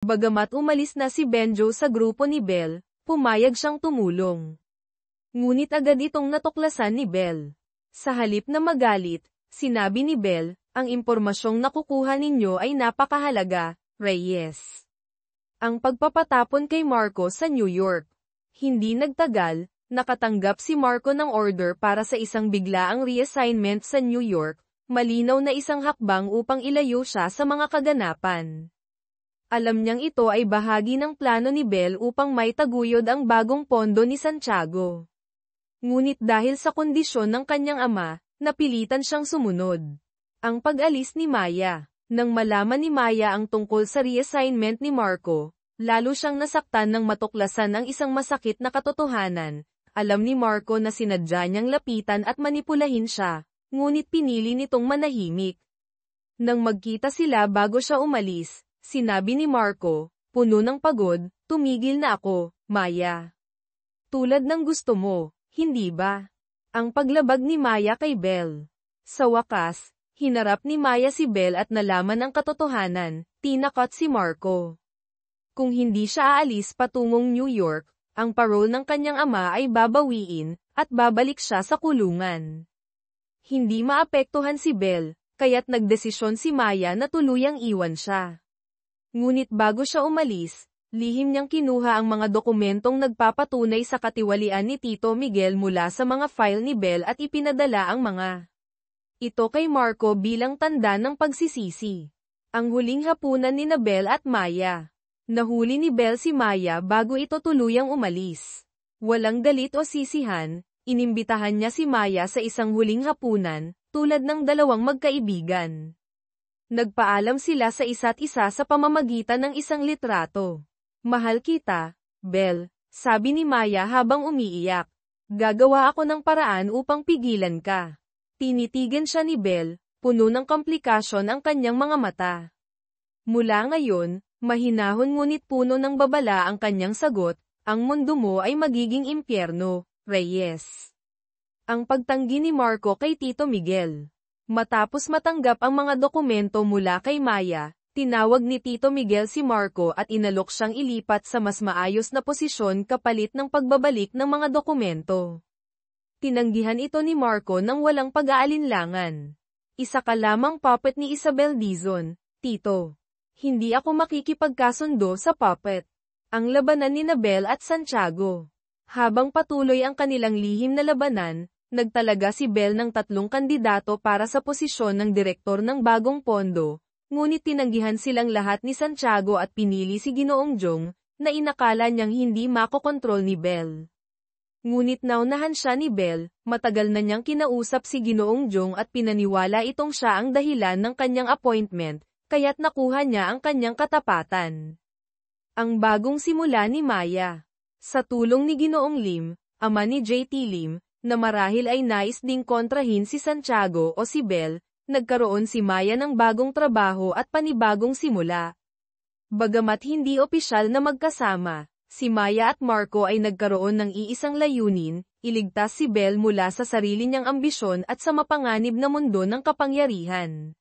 Bagamat umalis na si Benjo sa grupo ni Belle, pumayag siyang tumulong. Ngunit agad itong natuklasan ni Belle. Sa halip na magalit, sinabi ni Belle, ang impormasyong nakukuha ninyo ay napakahalaga, Reyes. Ang pagpapatapon kay Marco sa New York. Hindi nagtagal, nakatanggap si Marco ng order para sa isang biglaang reassignment sa New York, malinaw na isang hakbang upang ilayo siya sa mga kaganapan. Alam niyang ito ay bahagi ng plano ni Belle upang maitaguyod ang bagong pondo ni Santiago. Ngunit dahil sa kondisyon ng kanyang ama, napilitan siyang sumunod. Ang pag-alis ni Maya. Nang malaman ni Maya ang tungkol sa reassignment ni Marco, lalo siyang nasaktan nang matuklasan ang isang masakit na katotohanan. Alam ni Marco na sinadya niyang lapitan at manipulahin siya, ngunit pinili nitong manahimik. Nang magkita sila bago siya umalis, sinabi ni Marco, puno ng pagod, tumigil na ako, Maya. Tulad ng gusto mo, hindi ba? Ang paglabag ni Maya kay Belle. Sa wakas, hinarap ni Maya si Belle at nalaman ang katotohanan, tinakot si Marco. Kung hindi siya aalis patungong New York, ang parole ng kanyang ama ay babawiin, at babalik siya sa kulungan. Hindi maapektuhan si Belle, kaya't nagdesisyon si Maya na tuluyang iwan siya. Ngunit bago siya umalis, lihim niyang kinuha ang mga dokumentong nagpapatunay sa katiwalian ni Tito Miguel mula sa mga file ni Belle at ipinadala ang mga ito kay Marco bilang tanda ng pagsisisi. Ang huling hapunan ni Belle at Maya. Nahuli ni Belle si Maya bago ito tuluyang umalis. Walang galit o sisihan, inimbitahan niya si Maya sa isang huling hapunan, tulad ng dalawang magkaibigan. Nagpaalam sila sa isa't isa sa pamamagitan ng isang litrato. Mahal kita, Belle, sabi ni Maya habang umiiyak. Gagawa ako ng paraan upang pigilan ka. Tinitigan siya ni Belle, puno ng komplikasyon ang kanyang mga mata. Mula ngayon, mahinahon ngunit puno ng babala ang kanyang sagot, ang mundo mo ay magiging impyerno, Reyes. Ang pagtanggi ni Marco kay Tito Miguel. Matapos matanggap ang mga dokumento mula kay Maya, tinawag ni Tito Miguel si Marco at inalok siyang ilipat sa mas maayos na posisyon kapalit ng pagbabalik ng mga dokumento. Tinanggihan ito ni Marco nang walang pag-aalinlangan. Isa ka lamang puppet ni Isabel Dizon, Tito. Hindi ako makikipagkasundo sa puppet. Ang labanan ni Belle at Santiago. Habang patuloy ang kanilang lihim na labanan, nagtalaga si Belle ng 3 kandidato para sa posisyon ng direktor ng bagong pondo, ngunit tinanggihan silang lahat ni Santiago at pinili si Ginoong Jong, na inakala niyang hindi makokontrol ni Belle. Ngunit naunahan siya ni Belle, matagal na niyang kinausap si Ginoong Jong at pinaniwala itong siya ang dahilan ng kanyang appointment, kaya't nakuha niya ang kanyang katapatan. Ang bagong simula ni Maya. Sa tulong ni Ginoong Lim, ama ni JT Lim, na marahil ay nais ding kontrahin si Santiago o si Belle, nagkaroon si Maya ng bagong trabaho at panibagong simula. Bagamat hindi opisyal na magkasama, si Maya at Marco ay nagkaroon ng iisang layunin, iligtas si Belle mula sa sarili niyang ambisyon at sa mapanganib na mundo ng kapangyarihan.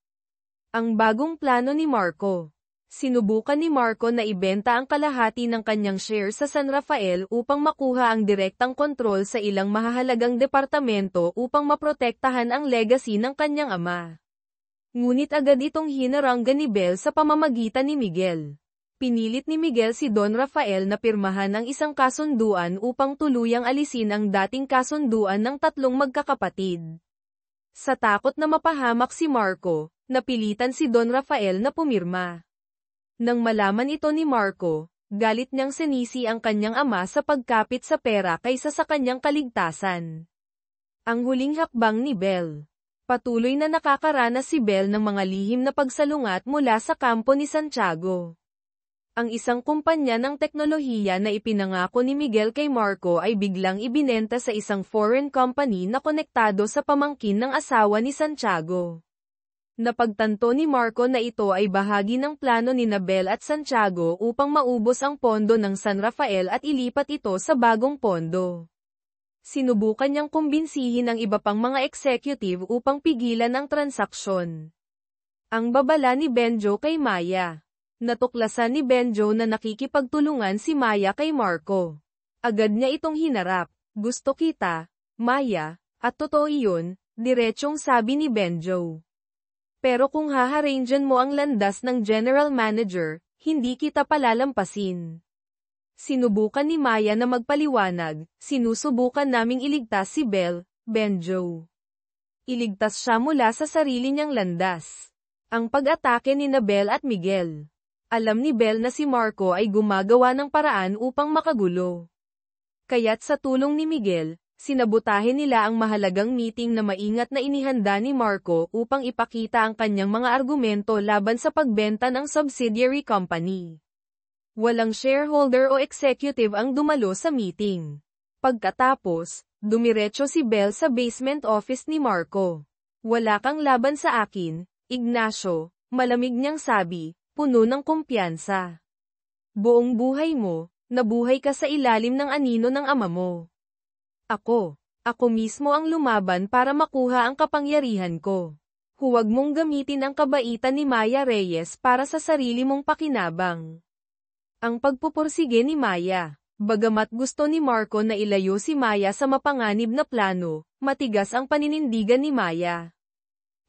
Ang bagong plano ni Marco. Sinubukan ni Marco na ibenta ang kalahati ng kanyang share sa San Rafael upang makuha ang direktang kontrol sa ilang mahahalagang departamento upang maprotektahan ang legacy ng kanyang ama. Ngunit agad itong hinaranggan ni Belle sa pamamagitan ni Miguel. Pinilit ni Miguel si Don Rafael na pirmahan ang isang kasunduan upang tuluyang alisin ang dating kasunduan ng 3 magkakapatid. Sa takot na mapahamak si Marco, napilitan si Don Rafael na pumirma. Nang malaman ito ni Marco, galit niyang sinisi ang kanyang ama sa pagkapit sa pera kaysa sa kanyang kaligtasan. Ang huling hakbang ni Belle. Patuloy na nakakaranas si Belle ng mga lihim na pagsalungat mula sa kampo ni Santiago. Ang isang kumpanya ng teknolohiya na ipinangako ni Miguel kay Marco ay biglang ibinenta sa isang foreign company na konektado sa pamangkin ng asawa ni Santiago. Napagtanto ni Marco na ito ay bahagi ng plano ni Belle at Santiago upang maubos ang pondo ng San Rafael at ilipat ito sa bagong pondo. Sinubukan niyang kumbinsihin ang iba pang mga executive upang pigilan ang transaksyon. Ang babala ni Benjo kay Maya. Natuklasan ni Benjo na nakikipagtulungan si Maya kay Marco. Agad niya itong hinarap. Gusto kita, Maya, at totoo iyon, diretsong sabi ni Benjo. Pero kung haharanggan mo ang landas ng general manager, hindi kita palalampasin. Sinubukan ni Maya na magpaliwanag, sinusubukan naming iligtas si Belle, Benjo. Iligtas siya mula sa sarili niyang landas. Ang pag-atake ni Belle at Miguel. Alam ni Belle na si Marco ay gumagawa ng paraan upang makagulo. Kaya't sa tulong ni Miguel, sinabutahin nila ang mahalagang meeting na maingat na inihanda ni Marco upang ipakita ang kanyang mga argumento laban sa pagbenta ng subsidiary company. Walang shareholder o executive ang dumalo sa meeting. Pagkatapos, dumiretso si Belle sa basement office ni Marco. Wala kang laban sa akin, Ignacio, malamig niyang sabi, puno ng kumpiyansa. Buong buhay mo, nabuhay ka sa ilalim ng anino ng ama mo. Ako mismo ang lumaban para makuha ang kapangyarihan ko. Huwag mong gamitin ang kabaitan ni Maya Reyes para sa sarili mong pakinabang. Ang pagpupursige ni Maya. Bagamat gusto ni Marco na ilayo si Maya sa mapanganib na plano, matigas ang paninindigan ni Maya.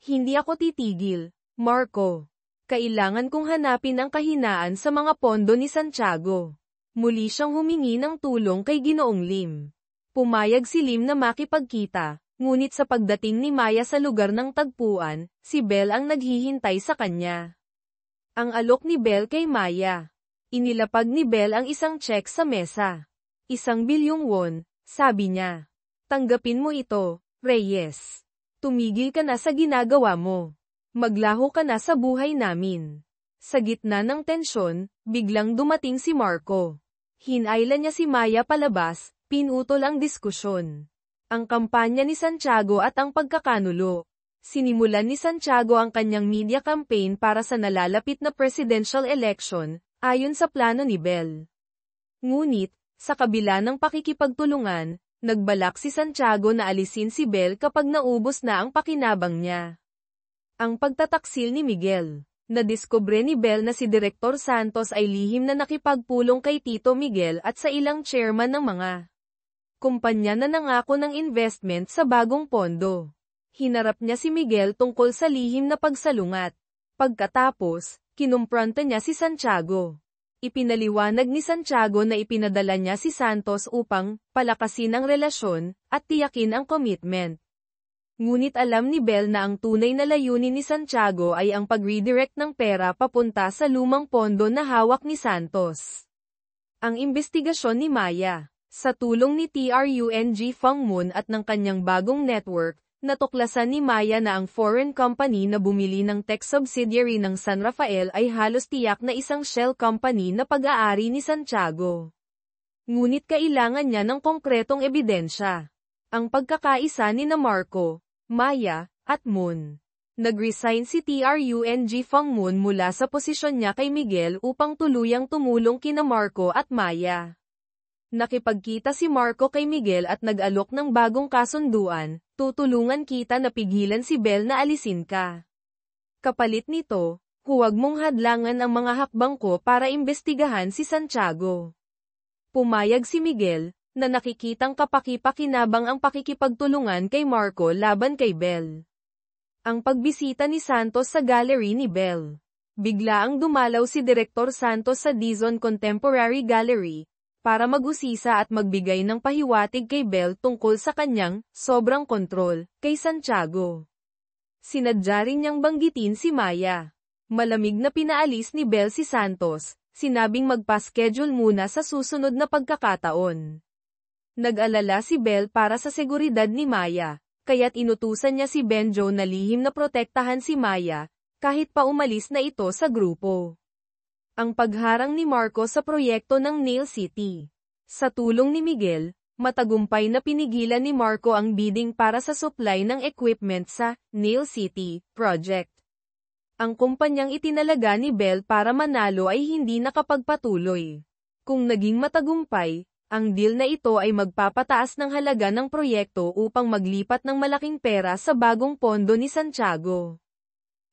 Hindi ako titigil, Marco. Kailangan kong hanapin ang kahinaan sa mga pondo ni Santiago. Muli siyang humingi ng tulong kay Ginoong Lim. Pumayag si Lim na makipagkita, ngunit sa pagdating ni Maya sa lugar ng tagpuan, si Belle ang naghihintay sa kanya. Ang alok ni Belle kay Maya. Inilapag ni Belle ang isang check sa mesa. 1 bilyong won, sabi niya. Tanggapin mo ito, Reyes. Tumigil ka na sa ginagawa mo. Maglaho ka na sa buhay namin. Sa gitna ng tensyon, biglang dumating si Marco. Hinayla niya si Maya palabas, pinutol ang diskusyon. Ang kampanya ni Santiago at ang pagkakanulo. Sinimulan ni Santiago ang kanyang media campaign para sa nalalapit na presidential election, ayon sa plano ni Belle. Ngunit, sa kabila ng pakikipagtulungan, nagbalak si Santiago na alisin si Belle kapag naubos na ang pakinabang niya. Ang pagtataksil ni Miguel. Nadiskubre ni Belle na si Direktor Santos ay lihim na nakipagpulong kay Tito Miguel at sa ilang chairman ng mga kumpanya na nangako ng investment sa bagong pondo. Hinarap niya si Miguel tungkol sa lihim na pagsalungat. Pagkatapos, kinumpronta niya si Santiago. Ipinaliwanag ni Santiago na ipinadala niya si Santos upang palakasin ang relasyon at tiyakin ang commitment. Ngunit alam ni Belle na ang tunay na layunin ni Santiago ay ang pag-redirect ng pera papunta sa lumang pondo na hawak ni Santos. Ang imbestigasyon ni Maya, sa tulong ni Trung Fang Moon at ng kanyang bagong network, natuklasan ni Maya na ang foreign company na bumili ng tech subsidiary ng San Rafael ay halos tiyak na isang shell company na pag-aari ni Santiago. Ngunit kailangan niya ng konkretong ebidensya. Ang pagkakaisa ni Marco, Maya, at Moon. Nag-resign si Trung Fang Moon mula sa posisyon niya kay Miguel upang tuluyang tumulong kina Marco at Maya. Nakipagkita si Marco kay Miguel at nag-alok ng bagong kasunduan, tutulungan kita na pigilan si Belle na alisin ka. Kapalit nito, huwag mong hadlangan ang mga hakbang ko para imbestigahan si Santiago. Pumayag si Miguel, na nakikitang kapaki-pakinabang ang pakikipagtulungan kay Marco laban kay Belle. Ang pagbisita ni Santos sa gallery ni Belle. Biglaang dumalaw si Direktor Santos sa Dizon Contemporary Gallery, para mag-usisa at magbigay ng pahiwatig kay Belle tungkol sa kanyang sobrang kontrol kay Santiago. Sinadya rin niyang banggitin si Maya. Malamig na pinaalis ni Belle si Santos, sinabing magpa-schedule muna sa susunod na pagkakataon. Nag-alala si Belle para sa seguridad ni Maya, kaya't inutusan niya si Benjo na lihim na protektahan si Maya, kahit pa umalis na ito sa grupo. Ang pagharang ni Marco sa proyekto ng Nail City. Sa tulong ni Miguel, matagumpay na pinigilan ni Marco ang bidding para sa supply ng equipment sa Nail City project. Ang kumpanyang itinalaga ni Belle para manalo ay hindi nakapagpatuloy. Kung naging matagumpay, ang deal na ito ay magpapataas ng halaga ng proyekto upang maglipat ng malaking pera sa bagong pondo ni Santiago.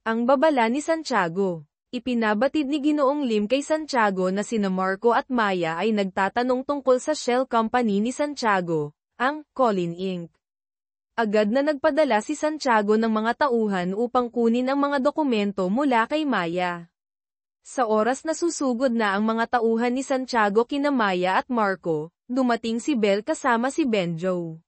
Ang babala ni Santiago. Ipinabatid ni Ginoong Lim kay Santiago na sina Marco at Maya ay nagtatanong tungkol sa shell company ni Santiago, ang Colin Inc. Agad na nagpadala si Santiago ng mga tauhan upang kunin ang mga dokumento mula kay Maya. Sa oras na susugod na ang mga tauhan ni Santiago kina Maya at Marco, dumating si Bel kasama si Benjo.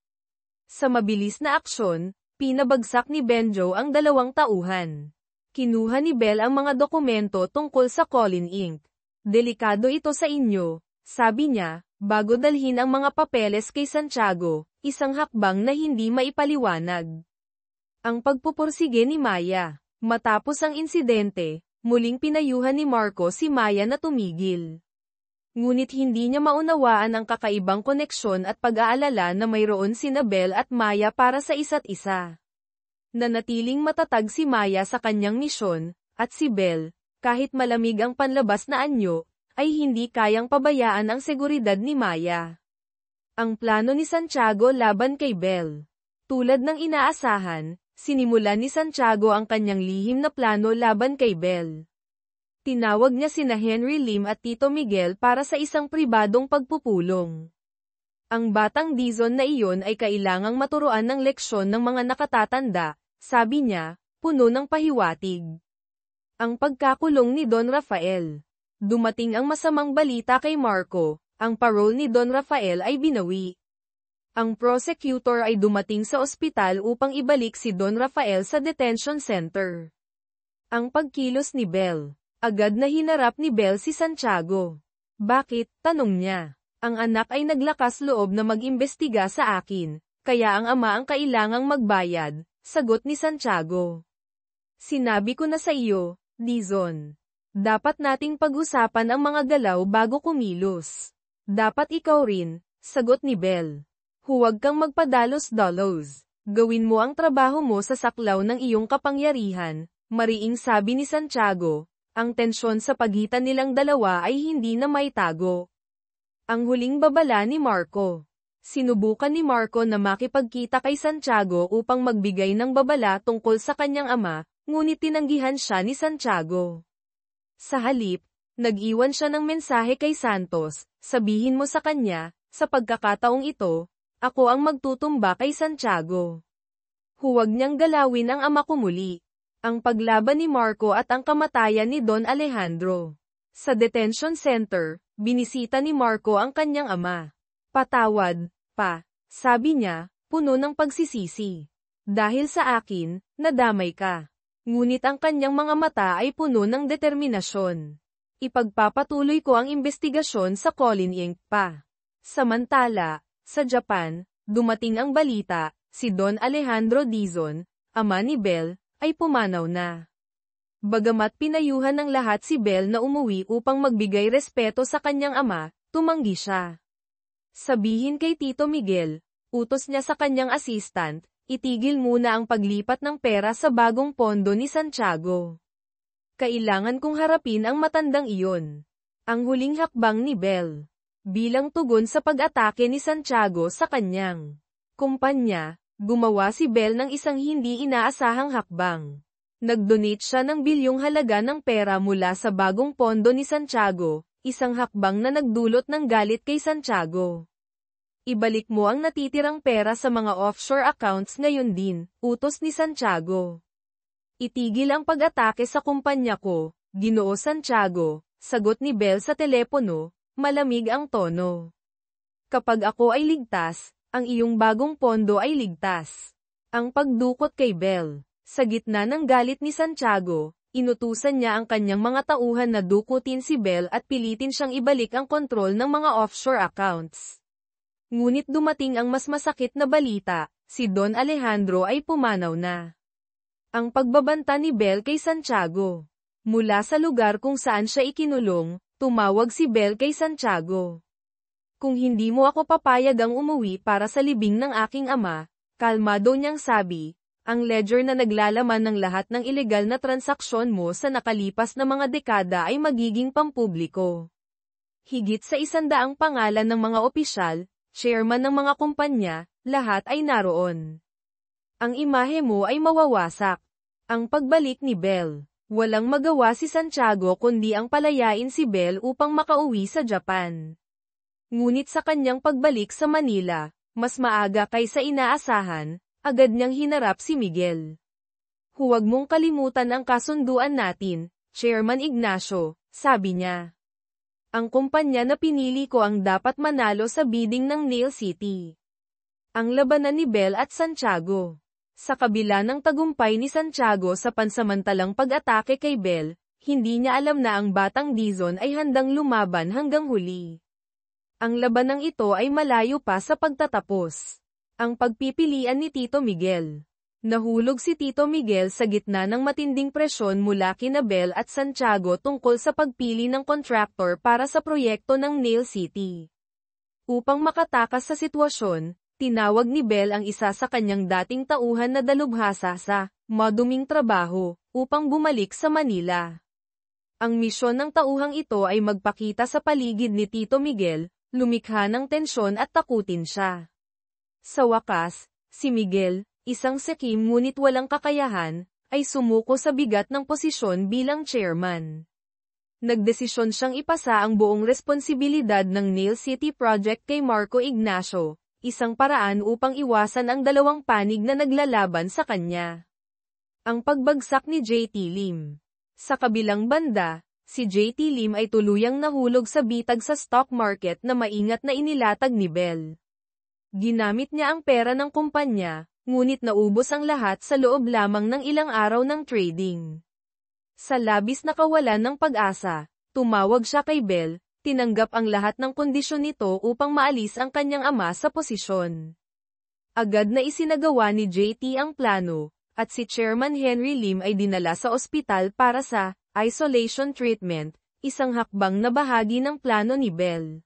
Sa mabilis na aksyon, pinabagsak ni Benjo ang dalawang tauhan. Kinuha ni Bel ang mga dokumento tungkol sa Colin Inc. Delikado ito sa inyo, sabi niya, bago dalhin ang mga papeles kay Santiago, isang hakbang na hindi maipaliwanag. Ang pagpupursige ni Maya. Matapos ang insidente, muling pinayuhan ni Marco si Maya na tumigil. Ngunit hindi niya maunawaan ang kakaibang koneksyon at pag-aalala na mayroon sina Bel at Maya para sa isa't isa. Nanatiling matatag si Maya sa kanyang misyon, at si Bel, kahit malamig ang panlabas na anyo, ay hindi kayang pabayaan ang seguridad ni Maya. Ang plano ni Santiago laban kay Bel. Tulad ng inaasahan, sinimulan ni Santiago ang kanyang lihim na plano laban kay Bel. Tinawag niya sina Henry Lim at Tito Miguel para sa isang pribadong pagpupulong. Ang batang Dizon na iyon ay kailangang maturuan ng leksyon ng mga nakatatanda, sabi niya, puno ng pahiwatig. Ang pagkakulong ni Don Rafael. Dumating ang masamang balita kay Marco, ang parole ni Don Rafael ay binawi. Ang prosecutor ay dumating sa ospital upang ibalik si Don Rafael sa detention center. Ang pagkilos ni Bel. Agad na hinarap ni Bel si Santiago. Bakit? Tanong niya. Ang anak ay naglakas loob na mag-imbestiga sa akin, kaya ang ama ang kailangang magbayad, sagot ni Santiago. Sinabi ko na sa iyo, Dizon. Dapat nating pag-usapan ang mga galaw bago kumilos. Dapat ikaw rin, sagot ni Bel. Huwag kang magpadalos-dalos. Gawin mo ang trabaho mo sa saklaw ng iyong kapangyarihan, mariing sabi ni Santiago. Ang tensyon sa pagitan nilang dalawa ay hindi na maitago. Ang huling babala ni Marco. Sinubukan ni Marco na makipagkita kay Santiago upang magbigay ng babala tungkol sa kanyang ama, ngunit tinanggihan siya ni Santiago. Sa halip, nag-iwan siya ng mensahe kay Santos, sabihin mo sa kanya, sa pagkakataong ito, ako ang magtutumba kay Santiago. Huwag niyang galawin ang ama ko muli. Ang paglaban ni Marco at ang kamatayan ni Don Alejandro. Sa detention center, binisita ni Marco ang kanyang ama. Patawad, pa, sabi niya, puno ng pagsisisi. Dahil sa akin, nadamay ka. Ngunit ang kanyang mga mata ay puno ng determinasyon. Ipagpapatuloy ko ang investigasyon sa Colin Inc. pa. Samantala, sa Japan, dumating ang balita, si Don Alejandro Dizon, ama ni Bel, ay pumanaw na. Bagamat pinayuhan ng lahat si Bel na umuwi upang magbigay respeto sa kanyang ama, tumanggi siya. Sabihin kay Tito Miguel, utos niya sa kanyang assistant, itigil muna ang paglipat ng pera sa bagong pondo ni Santiago. Kailangan kong harapin ang matandang iyon. Ang huling hakbang ni Bel. Bilang tugon sa pag-atake ni Santiago sa kanyang kumpanya, gumawa si Bel ng isang hindi inaasahang hakbang. Nag-donate siya ng bilyong halaga ng pera mula sa bagong pondo ni Santiago, isang hakbang na nagdulot ng galit kay Santiago. Ibalik mo ang natitirang pera sa mga offshore accounts ngayon din, utos ni Santiago. Itigil ang pag-atake sa kumpanya ko, Ginoo Santiago, sagot ni Bel sa telepono, malamig ang tono. Kapag ako ay ligtas, ang iyong bagong pondo ay ligtas. Ang pagdukot kay Bel. Sa gitna ng galit ni Santiago, inutusan niya ang kanyang mga tauhan na dukutin si Bel at pilitin siyang ibalik ang kontrol ng mga offshore accounts. Ngunit dumating ang mas masakit na balita, si Don Alejandro ay pumanaw na. Ang pagbabanta ni Bel kay Santiago. Mula sa lugar kung saan siya ikinulong, tumawag si Bel kay Santiago. Kung hindi mo ako papayagang umuwi para sa libing ng aking ama, kalmado niyang sabi, ang ledger na naglalaman ng lahat ng ilegal na transaksyon mo sa nakalipas na mga dekada ay magiging pampubliko. Higit sa 100 pangalan ng mga opisyal, chairman ng mga kumpanya, lahat ay naroon. Ang imahe mo ay mawawasak. Ang pagbalik ni Bel. Walang magawa si Santiago kundi ang palayain si Belle upang makauwi sa Japan. Ngunit sa kanyang pagbalik sa Manila, mas maaga kaysa inaasahan, agad niyang hinarap si Miguel. Huwag mong kalimutan ang kasunduan natin, Chairman Ignacio, sabi niya. Ang kumpanya na pinili ko ang dapat manalo sa bidding ng Nail City. Ang labanan ni Belle at Santiago. Sa kabila ng tagumpay ni Santiago sa pansamantalang pag-atake kay Belle, hindi niya alam na ang batang Dizon ay handang lumaban hanggang huli. Ang labanang ito ay malayo pa sa pagtatapos. Ang pagpipilian ni Tito Miguel. Nahulog si Tito Miguel sa gitna ng matinding presyon mula kina Belle at Santiago tungkol sa pagpili ng contractor para sa proyekto ng Nail City. Upang makatakas sa sitwasyon, tinawag ni Belle ang isa sa kanyang dating tauhan na dalubhasa sa maduming trabaho upang bumalik sa Manila. Ang misyon ng tauhang ito ay magpakita sa paligid ni Tito Miguel, lumikha ng tensyon at takutin siya. Sa wakas, si Miguel, isang sekim ngunit walang kakayahan, ay sumuko sa bigat ng posisyon bilang chairman. Nagdesisyon siyang ipasa ang buong responsibilidad ng Nail City Project kay Marco Ignacio, isang paraan upang iwasan ang dalawang panig na naglalaban sa kanya. Ang pagbagsak ni J.T. Lim. Sa kabilang banda, si J.T. Lim ay tuluyang nahulog sa bitag sa stock market na maingat na inilatag ni Belle. Ginamit niya ang pera ng kumpanya, ngunit naubos ang lahat sa loob lamang ng ilang araw ng trading. Sa labis na kawalan ng pag-asa, tumawag siya kay Belle, tinanggap ang lahat ng kondisyon nito upang maalis ang kanyang ama sa posisyon. Agad na isinagawa ni JT ang plano, at si Chairman Henry Lim ay dinala sa ospital para sa isolation treatment, isang hakbang na bahagi ng plano ni Belle.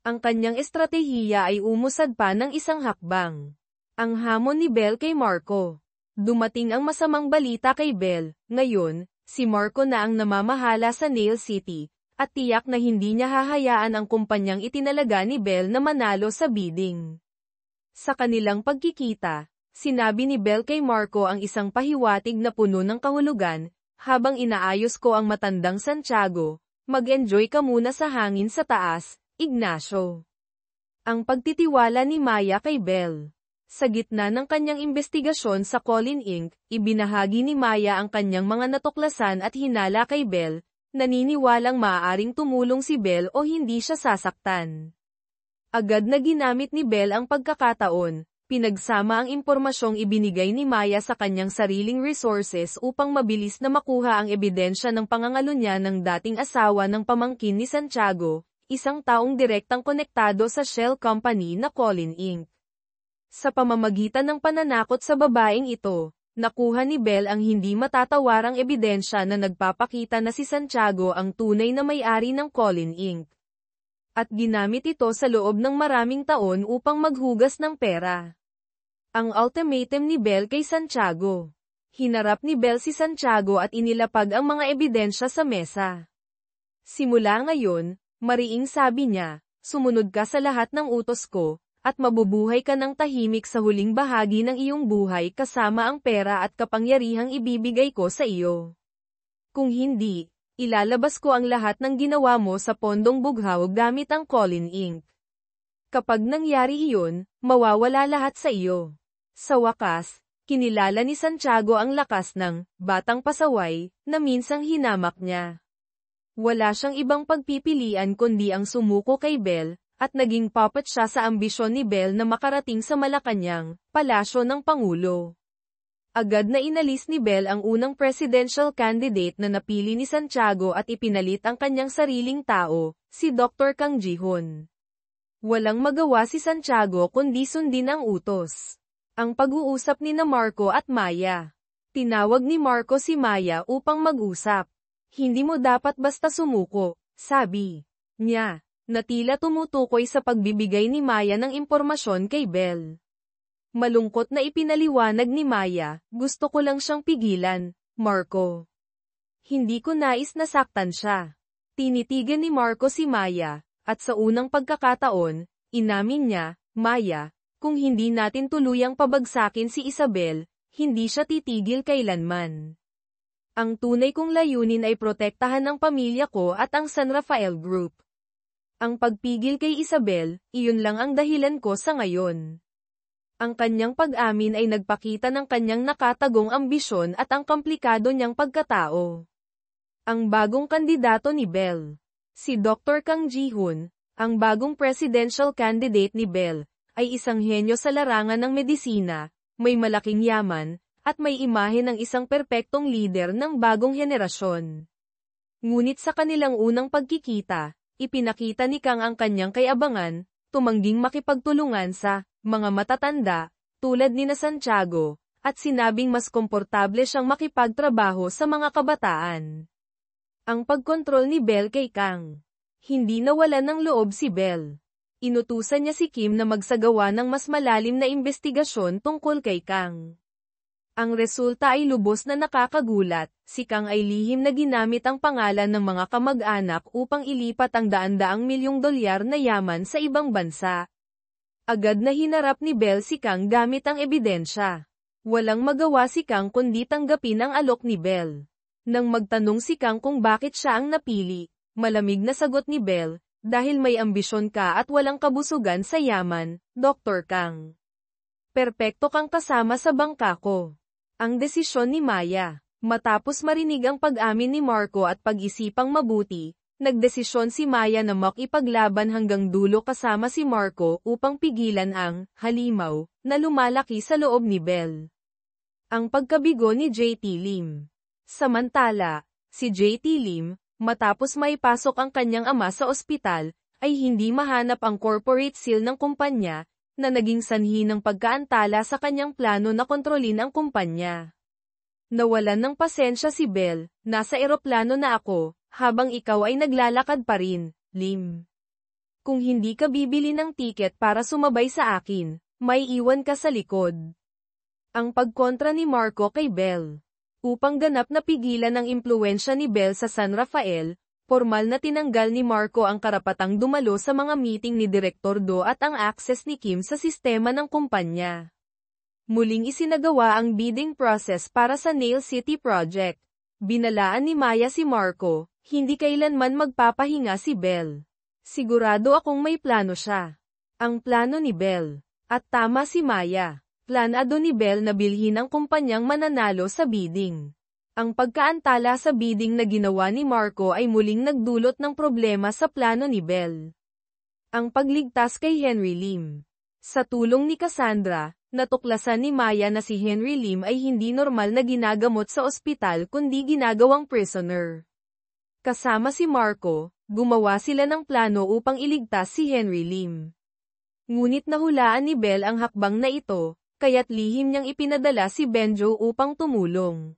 Ang kanyang estratehiya ay umusad pa ng isang hakbang. Ang hamon ni Belle kay Marco. Dumating ang masamang balita kay Belle, ngayon, si Marco na ang namamahala sa Nail City, at tiyak na hindi niya hahayaan ang kumpanyang itinalaga ni Belle na manalo sa bidding. Sa kanilang pagkikita, sinabi ni Belle kay Marco ang isang pahiwatig na puno ng kahulugan, habang inaayos ko ang matandang Santiago, mag-enjoy ka muna sa hangin sa taas, Ignacio. Ang pagtitiwala ni Maya kay Belle. Sa gitna ng kanyang investigasyon sa Colin Inc., ibinahagi ni Maya ang kanyang mga natuklasan at hinala kay Belle, naniniwalang maaaring tumulong si Belle o hindi siya sasaktan. Agad na ginamit ni Belle ang pagkakataon, pinagsama ang impormasyong ibinigay ni Maya sa kanyang sariling resources upang mabilis na makuha ang ebidensya ng pangangalo niya ng dating asawa ng pamangkin ni Santiago, isang taong direktang konektado sa shell company na Colin Inc. Sa pamamagitan ng pananakot sa babaeng ito, nakuha ni Belle ang hindi matatawarang ebidensya na nagpapakita na si Santiago ang tunay na may-ari ng Colin Inc. At ginamit ito sa loob ng maraming taon upang maghugas ng pera. Ang ultimatum ni Belle kay Santiago. Hinarap ni Belle si Santiago at inilapag ang mga ebidensya sa mesa. Simula ngayon, mariing sabi niya, sumunod ka sa lahat ng utos ko, at mabubuhay ka ng tahimik sa huling bahagi ng iyong buhay kasama ang pera at kapangyarihang ibibigay ko sa iyo. Kung hindi, ilalabas ko ang lahat ng ginawa mo sa pondong bughaw gamit ang Colin Inc. Kapag nangyari iyon, mawawala lahat sa iyo. Sa wakas, kinilala ni Santiago ang lakas ng batang pasaway na minsang hinamak niya. Wala siyang ibang pagpipilian kundi ang sumuko kay Belle, at naging puppet siya sa ambisyon ni Belle na makarating sa Malacanang, palasyo ng Pangulo. Agad na inalis ni Belle ang unang presidential candidate na napili ni Santiago at ipinalit ang kanyang sariling tao, si Dr. Kang Ji-hoon. Walang magawa si Santiago kundi sundin ang utos. Ang pag-uusap ni Marco at Maya. Tinawag ni Marco si Maya upang mag-usap. Hindi mo dapat basta sumuko, sabi niya, na tila tumutukoy sa pagbibigay ni Maya ng impormasyon kay Belle. Malungkot na ipinaliwanag ni Maya, gusto ko lang siyang pigilan, Marco. Hindi ko nais na saktan siya. Tinitigan ni Marco si Maya, at sa unang pagkakataon, inamin niya, Maya, kung hindi natin tuluyang pabagsakin si Isabel, hindi siya titigil kailanman. Ang tunay kong layunin ay protektahan ang pamilya ko at ang San Rafael Group. Ang pagpigil kay Isabel, iyon lang ang dahilan ko sa ngayon. Ang kanyang pag-amin ay nagpakita ng kanyang nakatagong ambisyon at ang komplikado niyang pagkatao. Ang bagong kandidato ni Bell. Si Dr. Kang Ji-hoon, ang bagong presidential candidate ni Bell, ay isang henyo sa larangan ng medisina, may malaking yaman, at may imahe ng isang perpektong lider ng bagong henerasyon. Ngunit sa kanilang unang pagkikita, ipinakita ni Kang ang kanyang kayabangan, tumangging makipagtulungan sa mga matatanda, tulad ni na Santiago, at sinabing mas komportable siyang makipagtrabaho sa mga kabataan. Ang pagkontrol ni Bell kay Kang. Hindi nawalan ng loob si Bell. Inutusan niya si Kim na magsagawa ng mas malalim na investigasyon tungkol kay Kang. Ang resulta ay lubos na nakakagulat, si Kang ay lihim na ginamit ang pangalan ng mga kamag-anak upang ilipat ang daan-daang milyong dolyar na yaman sa ibang bansa. Agad na hinarap ni Bell si Kang gamit ang ebidensya. Walang magawa si Kang kundi tanggapin ang alok ni Bell. Nang magtanong si Kang kung bakit siya ang napili, malamig na sagot ni Bell, dahil may ambisyon ka at walang kabusugan sa yaman, Dr. Kang. Perpekto kang kasama sa bangka ko. Ang desisyon ni Maya. Matapos marinig ang pag-amin ni Marco at pag-isipang mabuti, nagdesisyon si Maya na makipaglaban hanggang dulo kasama si Marco upang pigilan ang halimaw na lumalaki sa loob ni Bell. Ang pagkabigo ni J.T. Lim. Samantala, si J.T. Lim, matapos maipasok ang kanyang ama sa ospital, ay hindi mahanap ang corporate seal ng kumpanya, na naging sanhi ng pagkaantala sa kanyang plano na kontrolin ang kumpanya. Nawalan ng pasensya si Bell, nasa eroplano na ako, habang ikaw ay naglalakad pa rin, Lim. Kung hindi ka bibili ng tiket para sumabay sa akin, may iwan ka sa likod. Ang pagkontra ni Marco kay Bell. Upang ganap na pigilan ang impluwensya ni Bell sa San Rafael, formal na tinanggal ni Marco ang karapatang dumalo sa mga meeting ni Direktor Do at ang access ni Kim sa sistema ng kumpanya. Muling isinagawa ang bidding process para sa Nail City Project. Binalaan ni Maya si Marco, hindi kailanman magpapahinga si Bell. Sigurado akong may plano siya. Ang plano ni Bell. At tama si Maya. Planado ni Bell na bilhin ang kumpanyang mananalo sa bidding. Ang pagkaantala sa bidding na ginawa ni Marco ay muling nagdulot ng problema sa plano ni Bell. Ang pagligtas kay Henry Lim. Sa tulong ni Cassandra, natuklasan ni Maya na si Henry Lim ay hindi normal na ginagamot sa ospital kundi ginagawang prisoner. Kasama si Marco, gumawa sila ng plano upang iligtas si Henry Lim. Ngunit nahulaan ni Bell ang hakbang na ito, kaya't lihim niyang ipinadala si Benjo upang tumulong.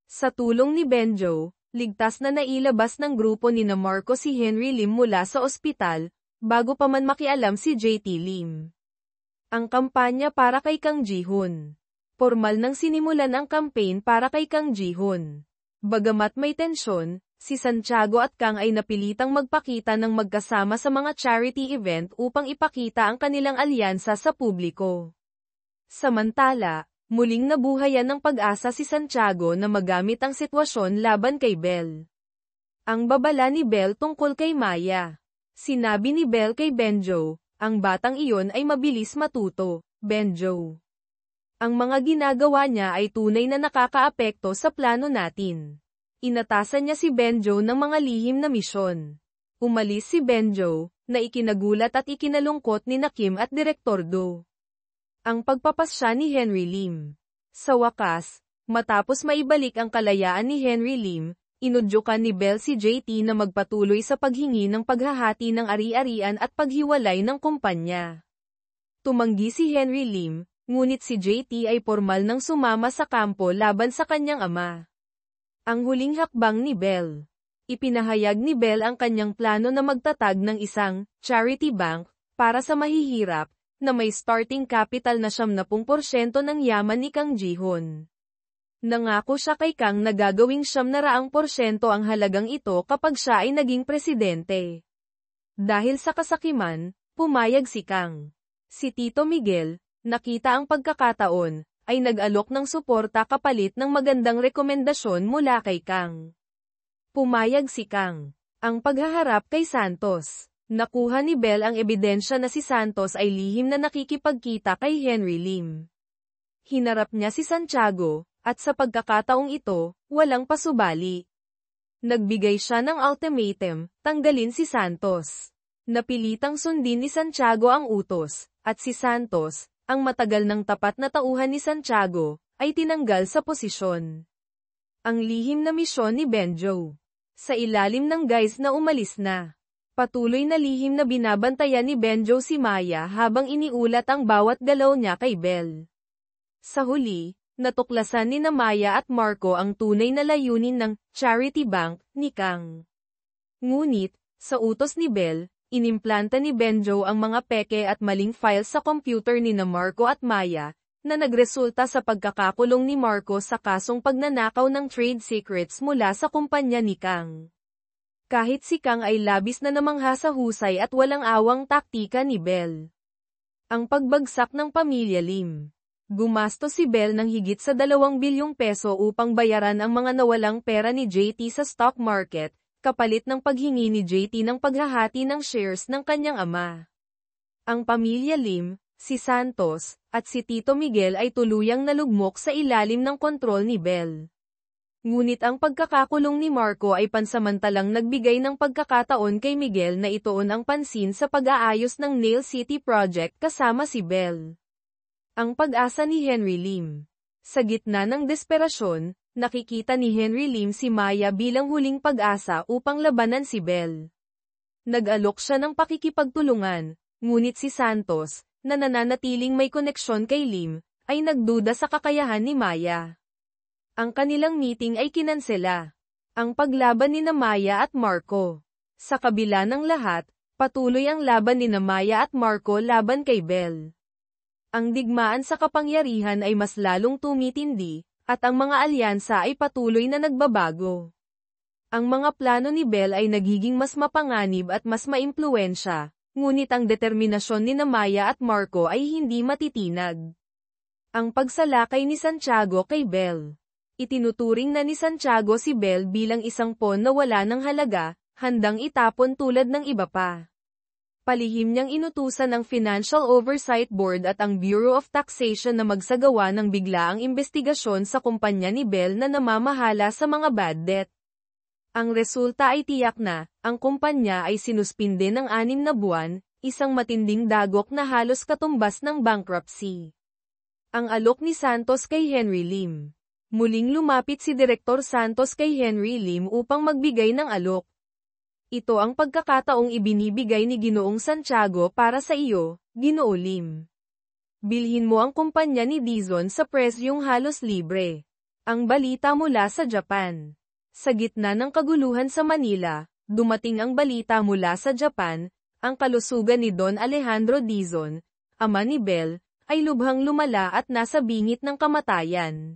Sa tulong ni Benjo, ligtas na nailabas ng grupo ni na Marco si Henry Lim mula sa ospital, bago pa man makialam si J.T. Lim. Ang kampanya para kay Kang Ji-hoon. Formal nang sinimulan ang campaign para kay Kang Ji-hoon. Bagamat may tensyon, si Santiago at Kang ay napilitang magpakita ng magkasama sa mga charity event upang ipakita ang kanilang alyansa sa publiko. Samantala, muling nabuhayan ng pag-asa si Santiago na magamit ang sitwasyon laban kay Bell. Ang babala ni Bell tungkol kay Maya. Sinabi ni Bell kay Benjo, ang batang iyon ay mabilis matuto, Benjo. Ang mga ginagawa niya ay tunay na nakakaapekto sa plano natin. Inatasan niya si Benjo ng mga lihim na misyon. Umalis si Benjo, na ikinagulat at ikinalungkot ni Kim at Direktor Do. Ang pagpapasya ni Henry Lim. Sa wakas, matapos maibalik ang kalayaan ni Henry Lim, inudyukan ni Bell si JT na magpatuloy sa paghingi ng paghahati ng ari-arian at paghiwalay ng kumpanya. Tumanggi si Henry Lim, ngunit si JT ay formal nang sumama sa kampo laban sa kanyang ama. Ang huling hakbang ni Bell. Ipinahayag ni Bell ang kanyang plano na magtatag ng isang charity bank para sa mahihirap, na may starting capital na 70% ng yaman ni Kang Ji-hoon. Nangako siya kay Kang na gagawing 100% ang halagang ito kapag siya ay naging presidente. Dahil sa kasakiman, pumayag si Kang. Si Tito Miguel, nakita ang pagkakataon, ay nag-alok ng suporta kapalit ng magandang rekomendasyon mula kay Kang. Pumayag si Kang. Ang paghaharap kay Santos. Nakuha ni Bell ang ebidensya na si Santos ay lihim na nakikipagkita kay Henry Lim. Hinarap niya si Santiago, at sa pagkakataong ito, walang pasubali. Nagbigay siya ng ultimatum, tanggalin si Santos. Napilitang sundin ni Santiago ang utos, at si Santos, ang matagal ng tapat na tauhan ni Santiago, ay tinanggal sa posisyon. Ang lihim na misyon ni Benjo. Sa ilalim ng guys na umalis na. Patuloy na lihim na binabantayan ni Benjo si Maya habang iniulat ang bawat galaw niya kay Bell. Sa huli, natuklasan ni Maya at Marco ang tunay na layunin ng charity bank ni Kang. Ngunit, sa utos ni Bell, inimplanta ni Benjo ang mga peke at maling files sa computer ni Marco at Maya, na nagresulta sa pagkakakulong ni Marco sa kasong pagnanakaw ng trade secrets mula sa kumpanya ni Kang. Kahit si Kang ay labis na namangha sa husay at walang awang taktika ni Bell. Ang pagbagsak ng pamilya Lim. Gumastos si Bell ng higit sa 2 bilyong peso upang bayaran ang mga nawalang pera ni JT sa stock market, kapalit ng paghingi ni JT ng paghahati ng shares ng kanyang ama. Ang pamilya Lim, si Santos, at si Tito Miguel ay tuluyang nalugmok sa ilalim ng kontrol ni Bell. Ngunit ang pagkakakulong ni Marco ay pansamantalang nagbigay ng pagkakataon kay Miguel na ituon ang pansin sa pag-aayos ng Nail City Project kasama si Bell. Ang pag-asa ni Henry Lim. Sa gitna ng desperasyon, nakikita ni Henry Lim si Maya bilang huling pag-asa upang labanan si Bell. Nag-alok siya ng pakikipagtulungan, ngunit si Santos, na nananatiling may koneksyon kay Lim, ay nagduda sa kakayahan ni Maya. Ang kanilang meeting ay kinansela. Ang paglaban ni Maya at Marco. Sa kabila ng lahat, patuloy ang laban ni Maya at Marco laban kay Bell. Ang digmaan sa kapangyarihan ay mas lalong tumitindi, at ang mga alyansa ay patuloy na nagbabago. Ang mga plano ni Bell ay nagiging mas mapanganib at mas maimpluwensya, ngunit ang determinasyon ni Maya at Marco ay hindi matitinag. Ang pagsalakay ni Santiago kay Bell. Itinuturing na ni Santiago si Bell bilang isang pawn na wala ng halaga, handang itapon tulad ng iba pa. Palihim niyang inutusan ang Financial Oversight Board at ang Bureau of Taxation na magsagawa ng biglaang investigasyon sa kumpanya ni Bell na namamahala sa mga bad debt. Ang resulta ay tiyak na, ang kumpanya ay sinuspinde ng 6 na buwan, isang matinding dagok na halos katumbas ng bankruptcy. Ang alok ni Santos kay Henry Lim. Muling lumapit si Direktor Santos kay Henry Lim upang magbigay ng alok. Ito ang pagkakataong ibinibigay ni Ginoong Santiago para sa iyo, Ginoo Lim. Bilhin mo ang kumpanya ni Dizon sa presyong halos libre. Ang balita mula sa Japan. Sa gitna ng kaguluhan sa Manila, dumating ang balita mula sa Japan, ang kalusugan ni Don Alejandro Dizon, ama ni Bell, ay lubhang lumala at nasa bingit ng kamatayan.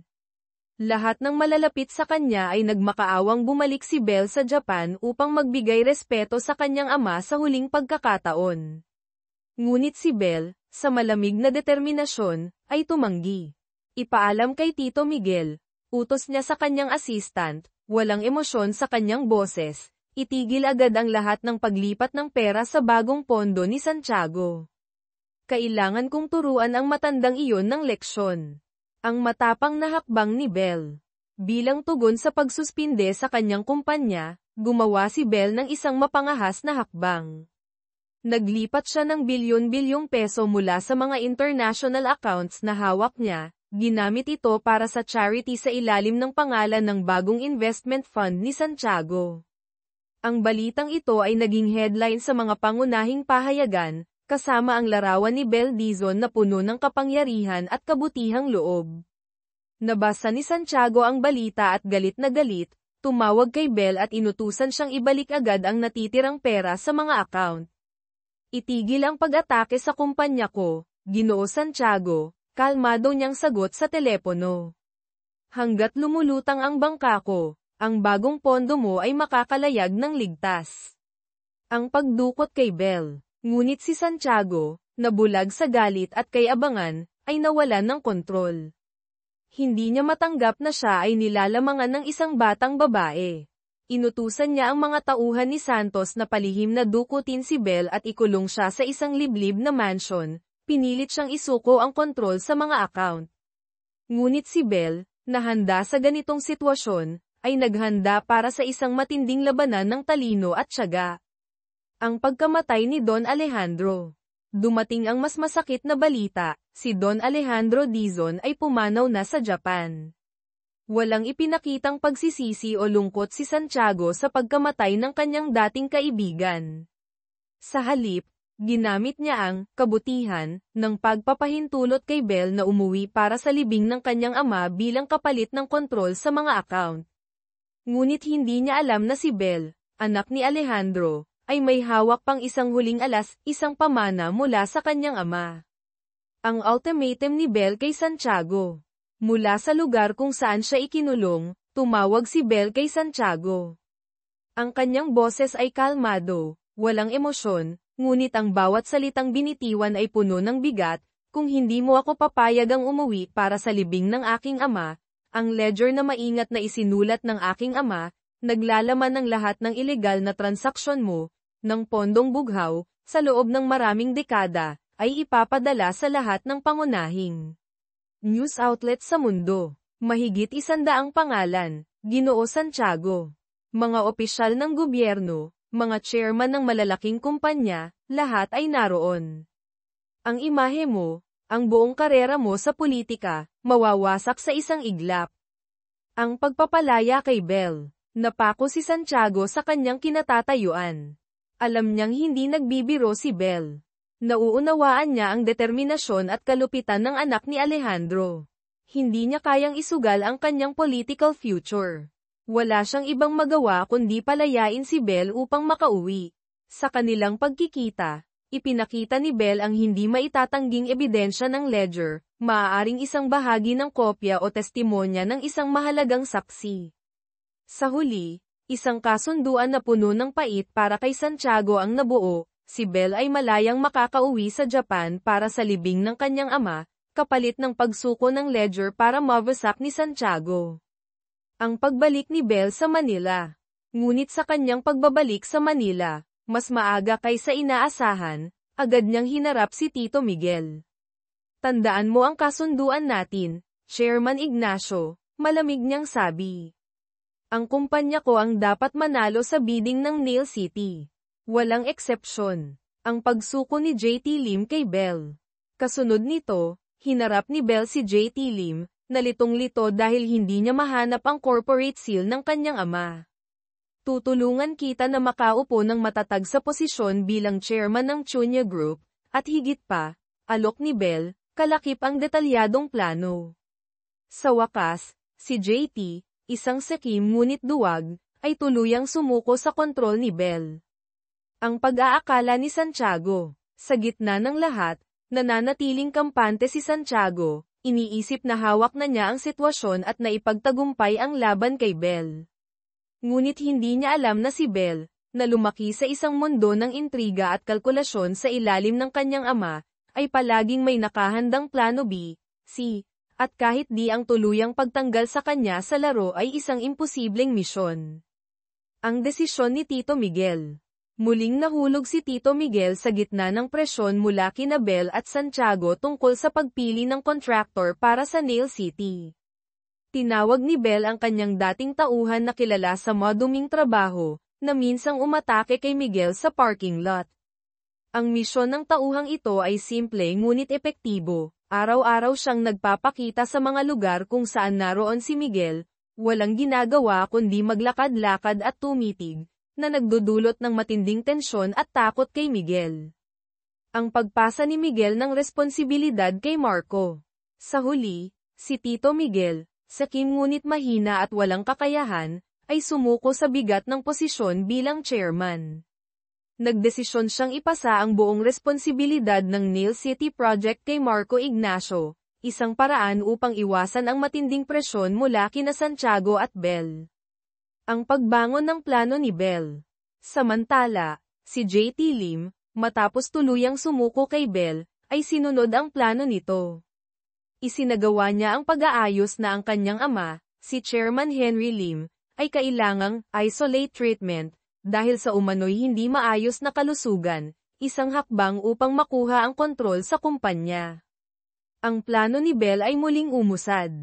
Lahat ng malalapit sa kanya ay nagmakaawang bumalik si Bell sa Japan upang magbigay respeto sa kanyang ama sa huling pagkakataon. Ngunit si Bell, sa malamig na determinasyon, ay tumanggi. Ipaalam kay Tito Miguel, utos niya sa kanyang assistant, walang emosyon sa kanyang boses, itigil agad ang lahat ng paglipat ng pera sa bagong pondo ni Santiago. Kailangan kong turuan ang matandang iyon ng leksyon. Ang matapang na hakbang ni Bell. Bilang tugon sa pagsuspinde sa kanyang kumpanya, gumawa si Bell ng isang mapangahas na hakbang. Naglipat siya ng bilyon-bilyong peso mula sa mga international accounts na hawak niya, ginamit ito para sa charity sa ilalim ng pangalan ng bagong investment fund ni Santiago. Ang balitang ito ay naging headline sa mga pangunahing pahayagan, kasama ang larawan ni Bell Dizon na puno ng kapangyarihan at kabutihang loob. Nabasa ni Santiago ang balita at galit na galit, tumawag kay Bell at inutusan siyang ibalik agad ang natitirang pera sa mga account. Itigil ang pag-atake sa kumpanya ko, Ginoo Santiago, kalmado niyang sagot sa telepono. Hanggat lumulutang ang bangka ko, ang bagong pondo mo ay makakalayag ng ligtas. Ang pagdukot kay Bell. Ngunit si Santiago, nabulag sa galit at kay abangan, ay nawalan ng kontrol. Hindi niya matanggap na siya ay nilalamangan ng isang batang babae. Inutusan niya ang mga tauhan ni Santos na palihim na dukutin si Belle at ikulong siya sa isang liblib na mansion. Pinilit siyang isuko ang kontrol sa mga account. Ngunit si Belle, na handa sa ganitong sitwasyon, ay naghanda para sa isang matinding labanan ng talino at tiyaga. Ang pagkamatay ni Don Alejandro. Dumating ang mas masakit na balita, si Don Alejandro Dizon ay pumanaw na sa Japan. Walang ipinakitang pagsisisi o lungkot si Santiago sa pagkamatay ng kanyang dating kaibigan. Sa halip, ginamit niya ang kabutihan ng pagpapahintulot kay Belle na umuwi para sa libing ng kanyang ama bilang kapalit ng kontrol sa mga account. Ngunit hindi niya alam na si Belle, anak ni Alejandro, ay may hawak pang isang huling alas, isang pamana mula sa kanyang ama. Ang ultimatum ni Belle kay Santiago. Mula sa lugar kung saan siya ikinulong, tumawag si Belle kay Santiago. Ang kanyang boses ay kalmado, walang emosyon, ngunit ang bawat salitang binitiwan ay puno ng bigat. Kung hindi mo ako papayagang umuwi para sa libing ng aking ama, ang ledger na maingat na isinulat ng aking ama, naglalaman ng lahat ng ilegal na transaksyon mo, ng pondong bughaw, sa loob ng maraming dekada, ay ipapadala sa lahat ng pangunahing news outlet sa mundo. Mahigit 100 pangalan, Ginoo Santiago. Mga opisyal ng gobyerno, mga chairman ng malalaking kumpanya, lahat ay naroon. Ang imahe mo, ang buong karera mo sa politika, mawawasak sa isang iglap. Ang pagpapalaya kay Belle. Napako si Santiago sa kanyang kinatatayuan. Alam niyang hindi nagbibiro si Belle. Nauunawaan niya ang determinasyon at kalupitan ng anak ni Alejandro. Hindi niya kayang isugal ang kanyang political future. Wala siyang ibang magawa kundi palayain si Belle upang makauwi. Sa kanilang pagkikita, ipinakita ni Belle ang hindi maitatangging ebidensya ng ledger, maaaring isang bahagi ng kopya o testimonya ng isang mahalagang saksi. Sa huli, isang kasunduan na puno ng pait para kay Santiago ang nabuo. Si Belle ay malayang makakauwi sa Japan para sa libing ng kanyang ama, kapalit ng pagsuko ng ledger para mawasak ni Santiago. Ang pagbalik ni Belle sa Manila. Ngunit sa kanyang pagbabalik sa Manila, mas maaga kaysa inaasahan, agad niyang hinarap si Tito Miguel. Tandaan mo ang kasunduan natin, Chairman Ignacio, malamig niyang sabi. Ang kumpanya ko ang dapat manalo sa bidding ng Nail City. Walang eksepsyon. Ang pagsuko ni JT Lim kay Belle. Kasunod nito, hinarap ni Belle si JT Lim, na litong-lito dahil hindi niya mahanap ang corporate seal ng kanyang ama. Tutulungan kita na makaupo ng matatag sa posisyon bilang chairman ng Chunya Group, at higit pa, alok ni Belle, kalakip ang detalyadong plano. Sa wakas, si JT, isang sakim ngunit duwag, ay tuluyang sumuko sa kontrol ni Belle. Ang pag-aakala ni Santiago, sa gitna ng lahat, nananatiling kampante si Santiago, iniisip na hawak na niya ang sitwasyon at naipagtagumpay ang laban kay Belle. Ngunit hindi niya alam na si Belle, na lumaki sa isang mundo ng intriga at kalkulasyon sa ilalim ng kanyang ama, ay palaging may nakahandang plano B, C, at kahit di ang tuluyang pagtanggal sa kanya sa laro ay isang imposibleng misyon. Ang desisyon ni Tito Miguel. Muling nahulog si Tito Miguel sa gitna ng presyon mula kina Belle at Santiago tungkol sa pagpili ng contractor para sa Nail City. Tinawag ni Belle ang kanyang dating tauhan na kilala sa maduming trabaho, na minsang umatake kay Miguel sa parking lot. Ang misyon ng tauhang ito ay simple ngunit epektibo. Araw-araw siyang nagpapakita sa mga lugar kung saan naroon si Miguel, walang ginagawa kundi maglakad-lakad at tumitig, na nagdudulot ng matinding tensyon at takot kay Miguel. Ang pagpasa ni Miguel ng responsibilidad kay Marco. Sa huli, si Tito Miguel, sakim ngunit mahina at walang kakayahan, ay sumuko sa bigat ng posisyon bilang chairman. Nagdesisyon siyang ipasa ang buong responsibilidad ng Nail City Project kay Marco Ignacio, isang paraan upang iwasan ang matinding presyon mula kina Santiago at Belle. Ang pagbangon ng plano ni Belle. Samantala, si JT Lim, matapos tuluyang sumuko kay Belle, ay sinunod ang plano nito. isinagawa niya ang pag-aayos na ang kanyang ama, si Chairman Henry Lim, ay kailangang isolate treatment dahil sa umano'y hindi maayos na kalusugan, isang hakbang upang makuha ang kontrol sa kumpanya. Ang plano ni Bell ay muling umusad.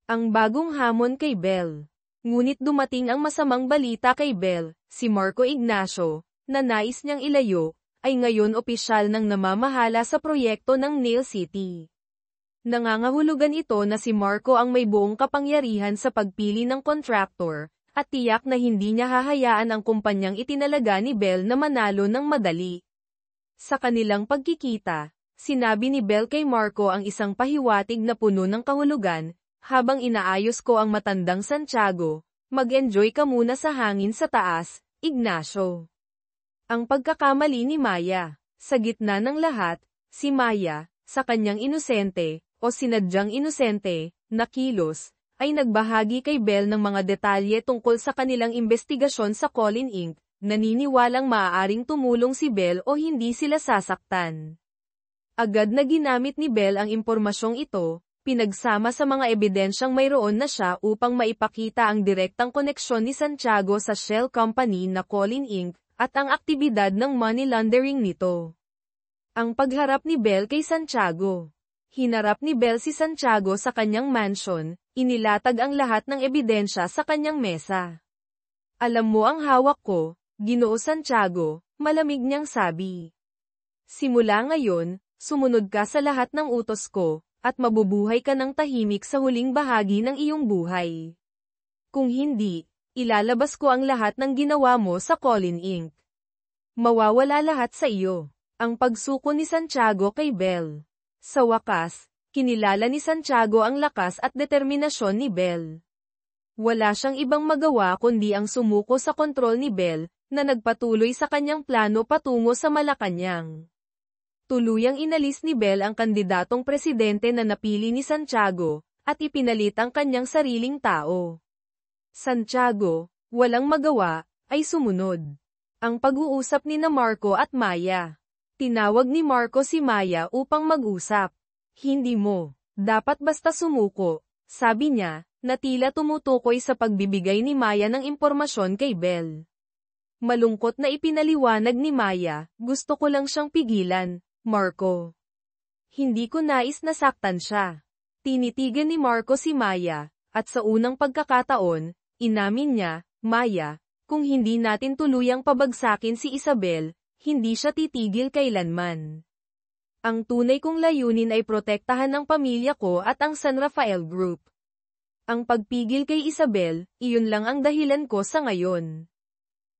Ang bagong hamon kay Bell. Ngunit dumating ang masamang balita kay Bell, si Marco Ignacio, na nais niyang ilayo, ay ngayon opisyal nang namamahala sa proyekto ng Nail City. Nangangahulugan ito na si Marco ang may buong kapangyarihan sa pagpili ng kontraktor, at tiyak na hindi niya hahayaan ang kumpanyang itinalaga ni Bell na manalo ng madali. Sa kanilang pagkikita, sinabi ni Bell kay Marco ang isang pahiwatig na puno ng kahulugan, habang inaayos ko ang matandang Santiago, mag-enjoy ka muna sa hangin sa taas, Ignacio. Ang pagkakamali ni Maya, sa gitna ng lahat, si Maya, sa kanyang inosente, o sinadyang inosente, na kilos, ay nagbahagi kay Bell ng mga detalye tungkol sa kanilang investigasyon sa Colin Inc., naniniwalang maaaring tumulong si Bell o hindi sila sasaktan. Agad na ginamit ni Bell ang impormasyong ito, pinagsama sa mga ebidensyang mayroon na siya upang maipakita ang direktang koneksyon ni Santiago sa shell company na Colin Inc., at ang aktibidad ng money laundering nito. Ang pagharap ni Bell kay Santiago. Hinarap ni Bell si Santiago sa kanyang mansion, inilatag ang lahat ng ebidensya sa kanyang mesa. Alam mo ang hawak ko, Ginoo Santiago, malamig niyang sabi. Simula ngayon, sumunod ka sa lahat ng utos ko, at mabubuhay ka ng tahimik sa huling bahagi ng iyong buhay. Kung hindi, ilalabas ko ang lahat ng ginawa mo sa Colin Inc. Mawawala lahat sa iyo. Ang pagsuko ni Santiago kay Bell. Sa wakas, kinilala ni Santiago ang lakas at determinasyon ni Bell. Wala siyang ibang magawa kundi ang sumuko sa kontrol ni Bell, na nagpatuloy sa kanyang plano patungo sa Malacanang. Tuluyang inalis ni Bell ang kandidatong presidente na napili ni Santiago, at ipinalit ang kanyang sariling tao. Santiago, walang magawa, ay sumunod. Ang pag-uusap ni na Marco at Maya. Tinawag ni Marco si Maya upang mag-usap. Hindi mo, dapat basta sumuko, sabi niya, na tila tumutukoy sa pagbibigay ni Maya ng impormasyon kay Bell. Malungkot na ipinaliwanag ni Maya, gusto ko lang siyang pigilan, Marco. Hindi ko nais na saktan siya. Tinitigan ni Marco si Maya, at sa unang pagkakataon, inamin niya, Maya, kung hindi natin tuluyang pabagsakin si Isabel, hindi siya titigil kailanman. Ang tunay kong layunin ay protektahan ang pamilya ko at ang San Rafael Group. Ang pagpigil kay Isabel, iyon lang ang dahilan ko sa ngayon.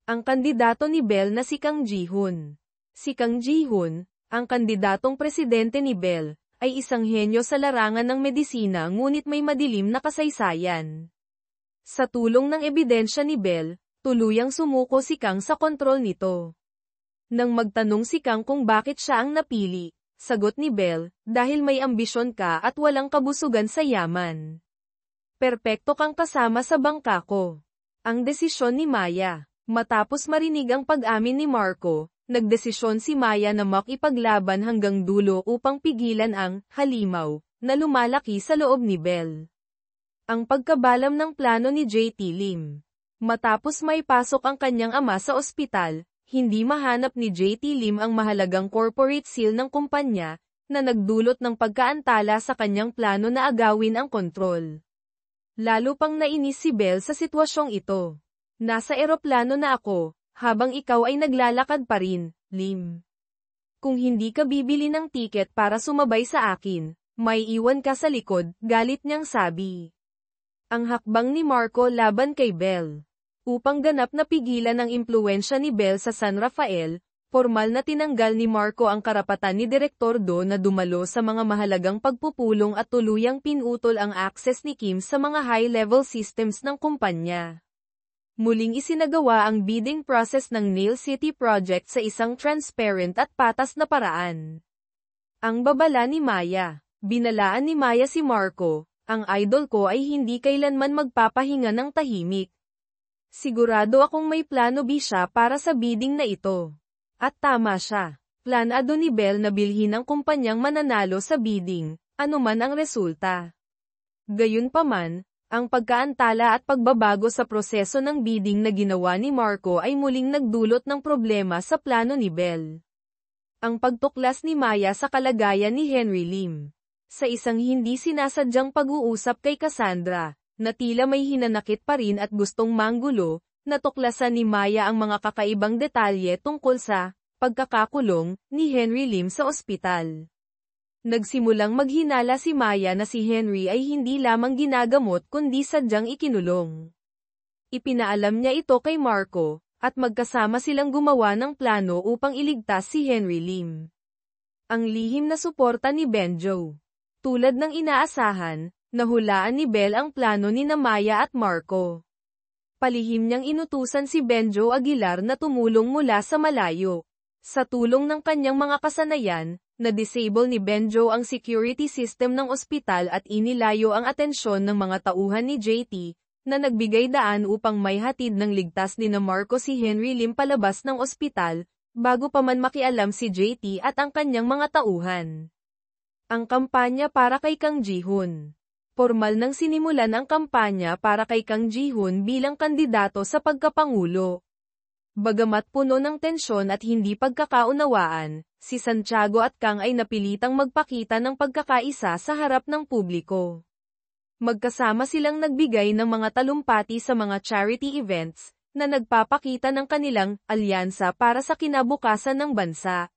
Ang kandidato ni Bell na si Kang Ji-hoon. Si Kang Ji-hoon, ang kandidatong presidente ni Bell, ay isang henyo sa larangan ng medisina ngunit may madilim na kasaysayan. Sa tulong ng ebidensya ni Bell, tuluyang sumuko si Kang sa kontrol nito. Nang magtanong si Kang kung bakit siya ang napili, sagot ni Bell, dahil may ambisyon ka at walang kabusugan sa yaman. Perpekto kang kasama sa bangka ko. Ang desisyon ni Maya. Matapos marinig ang pag-amin ni Marco, nagdesisyon si Maya na makipaglaban hanggang dulo upang pigilan ang halimaw na lumalaki sa loob ni Bell. Ang pagkabalam ng plano ni J.T. Lim. Matapos may pasok ang kanyang ama sa ospital, hindi mahanap ni J.T. Lim ang mahalagang corporate seal ng kumpanya, na nagdulot ng pagkaantala sa kanyang plano na agawin ang kontrol. Lalo pang nainis si Bell sa sitwasyong ito. Nasa eroplano na ako, habang ikaw ay naglalakad pa rin, Lim. Kung hindi ka bibili ng tiket para sumabay sa akin, may iwan ka sa likod, galit niyang sabi. Ang hakbang ni Marco laban kay Bell. Upang ganap na pigilan ang impluwensya ni Bell sa San Rafael, formal na tinanggal ni Marco ang karapatan ni Direktor Do na dumalo sa mga mahalagang pagpupulong at tuluyang pinutol ang access ni Kim sa mga high-level systems ng kumpanya. Muling isinagawa ang bidding process ng Nail City Project sa isang transparent at patas na paraan. Ang babala ni Maya. Binalaan ni Maya si Marco, ang idol ko ay hindi kailanman magpapahinga ng tahimik. Sigurado akong may plano B siya para sa bidding na ito. At tama siya. Planado ni Bell na bilhin ang kumpanyang mananalo sa bidding, anuman ang resulta. Gayunpaman, ang pagkaantala at pagbabago sa proseso ng bidding na ginawa ni Marco ay muling nagdulot ng problema sa plano ni Bell. Ang pagtuklas ni Maya sa kalagayan ni Henry Lim. Sa isang hindi sinasadyang pag-uusap kay Cassandra, na tila may hinanakit pa rin at gustong manggulo, natuklasan ni Maya ang mga kakaibang detalye tungkol sa pagkakakulong ni Henry Lim sa ospital. Nagsimulang maghinala si Maya na si Henry ay hindi lamang ginagamot kundi sadyang ikinulong. Ipinaalam niya ito kay Marco, at magkasama silang gumawa ng plano upang iligtas si Henry Lim. Ang lihim na suporta ni Benjo. Tulad ng inaasahan, nahulaan ni Bell ang plano ni Maya at Marco. Palihim niyang inutusan si Benjo Aguilar na tumulong mula sa malayo. Sa tulong ng kanyang mga kasanayan, na-disable ni Benjo ang security system ng ospital at inilayo ang atensyon ng mga tauhan ni JT, na nagbigay daan upang may hatid ng ligtas ni Marco si Henry Lim palabas ng ospital, bago pa man makialam si JT at ang kanyang mga tauhan. Ang kampanya para kay Kang Ji-hoon. Formal nang sinimulan ang kampanya para kay Kang Ji-hoon bilang kandidato sa pagkapangulo. Bagamat puno ng tensyon at hindi pagkakaunawaan, si Santiago at Kang ay napilitang magpakita ng pagkakaisa sa harap ng publiko. Magkasama silang nagbigay ng mga talumpati sa mga charity events, na nagpapakita ng kanilang alyansa para sa kinabukasan ng bansa.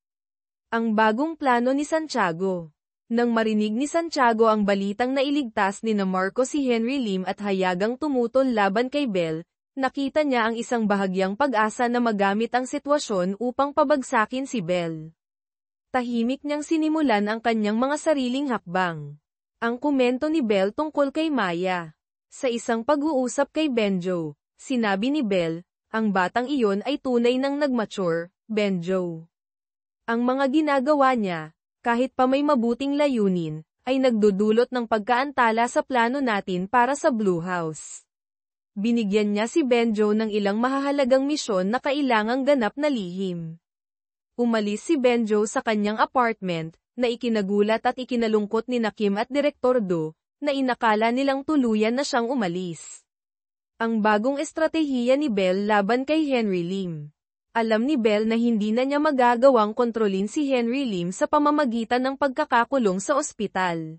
Ang bagong plano ni Santiago. Nang marinig ni Santiago ang balitang nailigtas ni Marco si Henry Lim at hayagang tumutol laban kay Bell, nakita niya ang isang bahagyang pag-asa na magamit ang sitwasyon upang pabagsakin si Bell. Tahimik niyang sinimulan ang kanyang mga sariling hakbang. Ang komento ni Bell tungkol kay Maya. Sa isang pag-uusap kay Benjo, sinabi ni Bell, ang batang iyon ay tunay nang nag-mature, Benjo. Ang mga ginagawa niya, kahit pa may mabuting layunin, ay nagdudulot ng pagkaantala sa plano natin para sa Blue House. Binigyan niya si Benjo ng ilang mahahalagang misyon na kailangang ganap na lihim. Umalis si Benjo sa kanyang apartment, na ikinagulat at ikinalungkot ni Kim at Direktor Do, na inakala nilang tuluyan na siyang umalis. Ang bagong estratehiya ni Bell laban kay Henry Lim. Alam ni Bell na hindi na niya magagawang kontrolin si Henry Lim sa pamamagitan ng pagkakakulong sa ospital.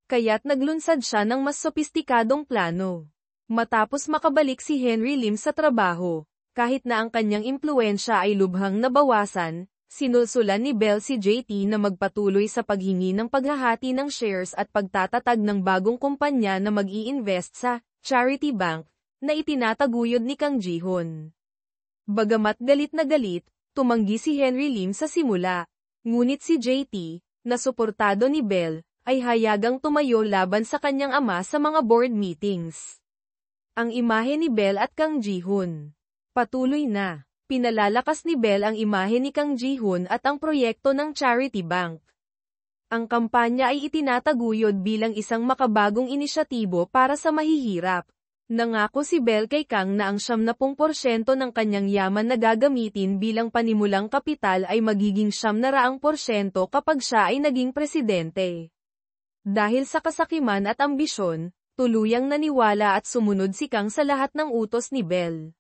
Kaya't naglunsad siya ng mas sopistikadong plano. Matapos makabalik si Henry Lim sa trabaho, kahit na ang kanyang impluwensya ay lubhang nabawasan, sinulsulan ni Bell si JT na magpatuloy sa paghingi ng paghahati ng shares at pagtatatag ng bagong kumpanya na mag-i-invest sa charity bank na itinataguyod ni Kang Ji-hoon. Bagamat galit na galit, tumanggi si Henry Lim sa simula. Ngunit si JT, na suportado ni Bell, ay hayagang tumayo laban sa kanyang ama sa mga board meetings. Ang imahe ni Bell at Kang Ji-hoon. Patuloy na. Pinalalakas ni Bell ang imahe ni Kang Ji-hoon at ang proyekto ng charity bank. Ang kampanya ay itinataguyod bilang isang makabagong inisyatibo para sa mahihirap. Nangako si Bell kay Kang na ang 70% ng kanyang yaman na gagamitin bilang panimulang kapital ay magiging 100% kapag siya ay naging presidente. Dahil sa kasakiman at ambisyon, tuluyang naniwala at sumunod si Kang sa lahat ng utos ni Bell.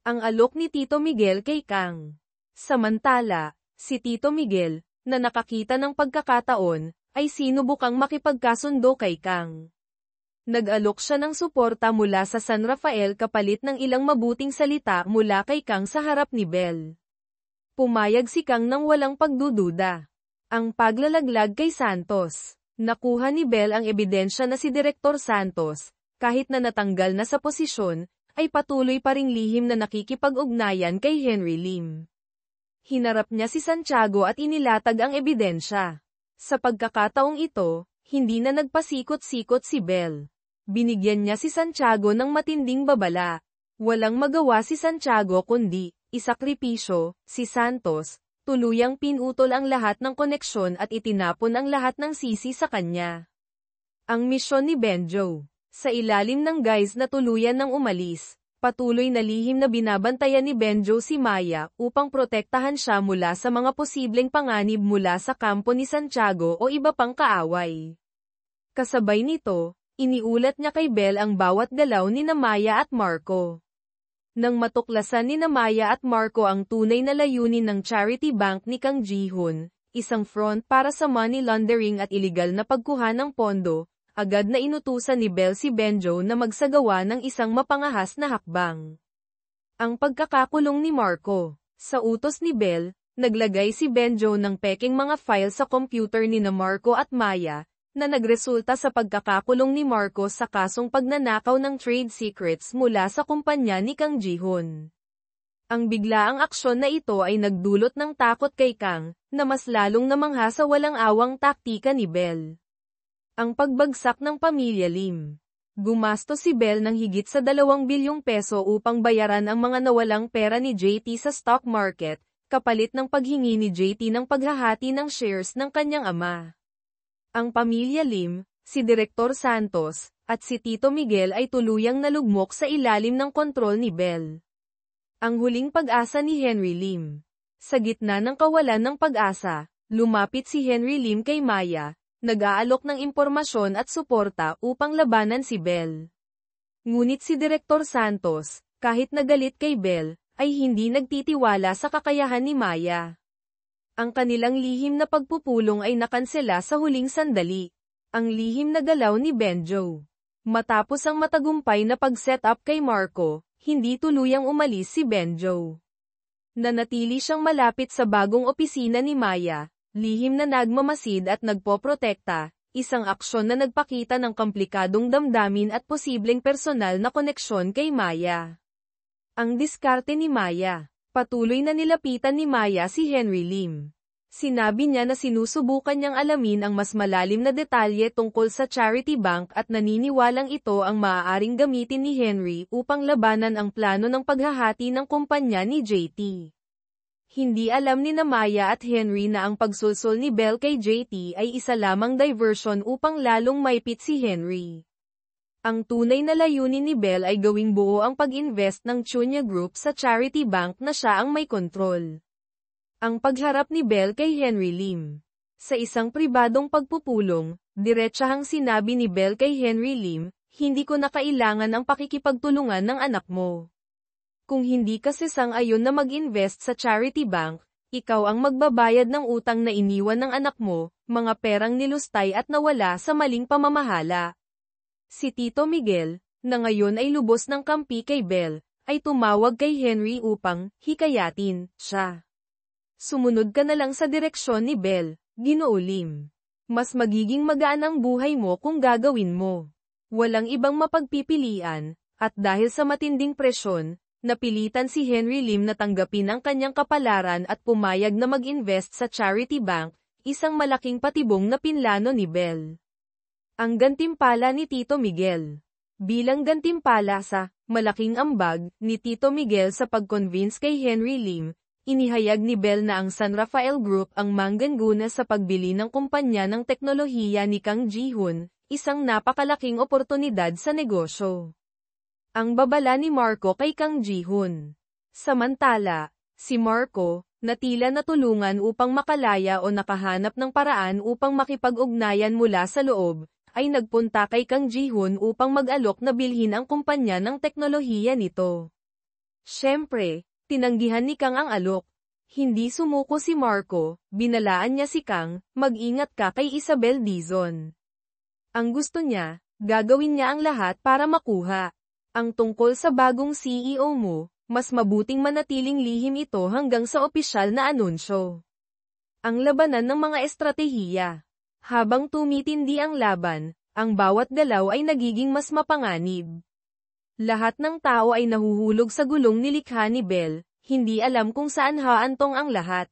Ang alok ni Tito Miguel kay Kang. Samantala, si Tito Miguel, na nakakita ng pagkakataon, ay sinubukang makipagkasundo kay Kang. Nag-alok siya ng suporta mula sa San Rafael kapalit ng ilang mabuting salita mula kay Kang sa harap ni Bell. Pumayag si Kang nang walang pagdududa. Ang paglalaglag kay Santos. Nakuha ni Bell ang ebidensya na si Direktor Santos, kahit na natanggal na sa posisyon, ay patuloy pa ring lihim na nakikipag-ugnayan kay Henry Lim. Hinarap niya si Santiago at inilatag ang ebidensya. Sa pagkakataong ito, hindi na nagpasikot-sikot si Bell. Binigyan niya si Santiago ng matinding babala. Walang magawa si Santiago kundi, isakripisyo, si Santos, tuluyang pinutol ang lahat ng koneksyon at itinapon ang lahat ng sisi sa kanya. Ang misyon ni Benjo. Sa ilalim ng guise na tuluyan ng umalis, Patuloy na lihim na binabantayan ni Benjo si Maya upang protektahan siya mula sa mga posibleng panganib mula sa kampo ni Santiago o iba pang kaaway. Kasabay nito, iniulat niya kay Belle ang bawat galaw ni Maya at Marco. Nang matuklasan ni Maya at Marco ang tunay na layunin ng charity bank ni Kang Ji-hoon, isang front para sa money laundering at iligal na pagkuha ng pondo, agad na inutusan ni Belle si Benjo na magsagawa ng isang mapangahas na hakbang. Ang pagkakakulong ni Marco. Sa utos ni Belle, naglagay si Benjo ng peking mga file sa computer ni Marco at Maya, na nagresulta sa pagkakakulong ni Marco sa kasong pagnanakaw ng trade secrets mula sa kumpanya ni Kang Ji-hoon. Ang biglaang aksyon na ito ay nagdulot ng takot kay Kang, na mas lalong namangha sa walang awang taktika ni Belle. Ang pagbagsak ng pamilya Lim. Gumastos si Belle ng higit sa 2 bilyong peso upang bayaran ang mga nawalang pera ni JT sa stock market, kapalit ng paghingi ni JT ng paghahati ng shares ng kanyang ama. Ang pamilya Lim, si Direktor Santos, at si Tito Miguel ay tuluyang nalugmok sa ilalim ng kontrol ni Belle. Ang huling pag-asa ni Henry Lim. Sa gitna ng kawalan ng pag-asa, lumapit si Henry Lim kay Maya, nag-aalok ng impormasyon at suporta upang labanan si Belle. Ngunit si Direktor Santos, kahit nagalit kay Belle, ay hindi nagtitiwala sa kakayahan ni Maya. Ang kanilang lihim na pagpupulong ay nakansela sa huling sandali. Ang lihim na galaw ni Benjo. Matapos ang matagumpay na pag-set up kay Marco, hindi tuluyang umalis si Benjo. Nanatili siyang malapit sa bagong opisina ni Maya, lihim na nagmamasid at nagpoprotekta, isang aksyon na nagpakita ng komplikadong damdamin at posibleng personal na koneksyon kay Maya. Ang diskarte ni Maya. Patuloy na nilapitan ni Maya si Henry Lim. Sinabi niya na sinusubukan niyang alamin ang mas malalim na detalye tungkol sa charity bank at naniniwalang ito ang maaaring gamitin ni Henry upang labanan ang plano ng paghahati ng kumpanya ni JT. Hindi alam ni Maya at Henry na ang pagsulsol ni Belle kay JT ay isa lamang diversion upang lalong maipit si Henry. Ang tunay na layunin ni Belle ay gawing buo ang pag-invest ng Chunya Group sa charity bank na siya ang may kontrol. Ang pagharap ni Belle kay Henry Lim. Sa isang pribadong pagpupulong, diretsahang sinabi ni Belle kay Henry Lim, "Hindi ko na kailangan ang pakikipagtulungan ng anak mo. Kung hindi ka sasang-ayon na mag-invest sa charity bank, ikaw ang magbabayad ng utang na iniwan ng anak mo, mga perang nilustay at nawala sa maling pamamahala." Si Tito Miguel, na ngayon ay lubos ng kampi kay Belle, ay tumawag kay Henry upang hikayatin siya. "Sumunod ka na lang sa direksyon ni Belle, Ginoo Lim. Mas magiging magaan ang buhay mo kung gagawin mo. Walang ibang mapagpipilian," at dahil sa matinding presyon, napilitan si Henry Lim na tanggapin ang kanyang kapalaran at pumayag na mag-invest sa charity bank, isang malaking patibong na pinlano ni Belle. Ang gantimpala ni Tito Miguel. Bilang gantimpala sa malaking ambag ni Tito Miguel sa pag-convince kay Henry Lim, inihayag ni Belle na ang San Rafael Group ang manggana sa pagbili ng kumpanya ng teknolohiya ni Kang Ji-hoon, isang napakalaking oportunidad sa negosyo. Ang babala ni Marco kay Kang Ji-hoon. Samantala, si Marco, na tila natulungan upang makalaya o nakahanap ng paraan upang makipag-ugnayan mula sa loob, ay nagpunta kay Kang Ji-hoon upang mag-alok na bilhin ang kumpanya ng teknolohiya nito. Siyempre, tinanggihan ni Kang ang alok. Hindi sumuko si Marco, binalaan niya si Kang, "Mag-ingat ka kay Isabel Dizon. Ang gusto niya, gagawin niya ang lahat para makuha. Ang tungkol sa bagong CEO mo, mas mabuting manatiling lihim ito hanggang sa opisyal na anunsyo." Ang labanan ng mga estratehiya. Habang tumitindi ang laban, ang bawat galaw ay nagiging mas mapanganib. Lahat ng tao ay nahuhulog sa gulong nilikha ni Belle, hindi alam kung saan haantong ang lahat.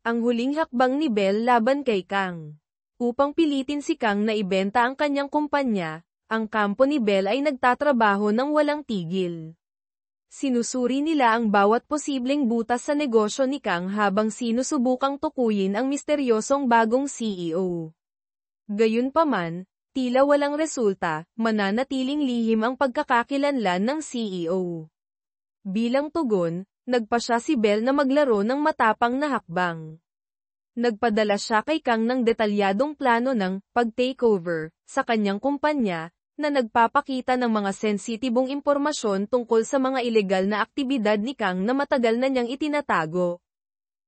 Ang huling hakbang ni Belle laban kay Kang. Upang pilitin si Kang na ibenta ang kanyang kumpanya, ang kampo ni Belle ay nagtatrabaho ng walang tigil. Sinusuri nila ang bawat posibleng butas sa negosyo ni Kang habang sinusubukang tukuyin ang misteryosong bagong CEO. Gayunpaman, Tila walang resulta, mananatiling lihim ang pagkakakilanlan ng CEO. Bilang tugon, nagpasya si Bell na maglaro ng matapang na hakbang. Nagpadala siya kay Kang ng detalyadong plano ng pag-takeover sa kanyang kumpanya, na nagpapakita ng mga sensitibong impormasyon tungkol sa mga ilegal na aktibidad ni Kang na matagal na niyang itinatago.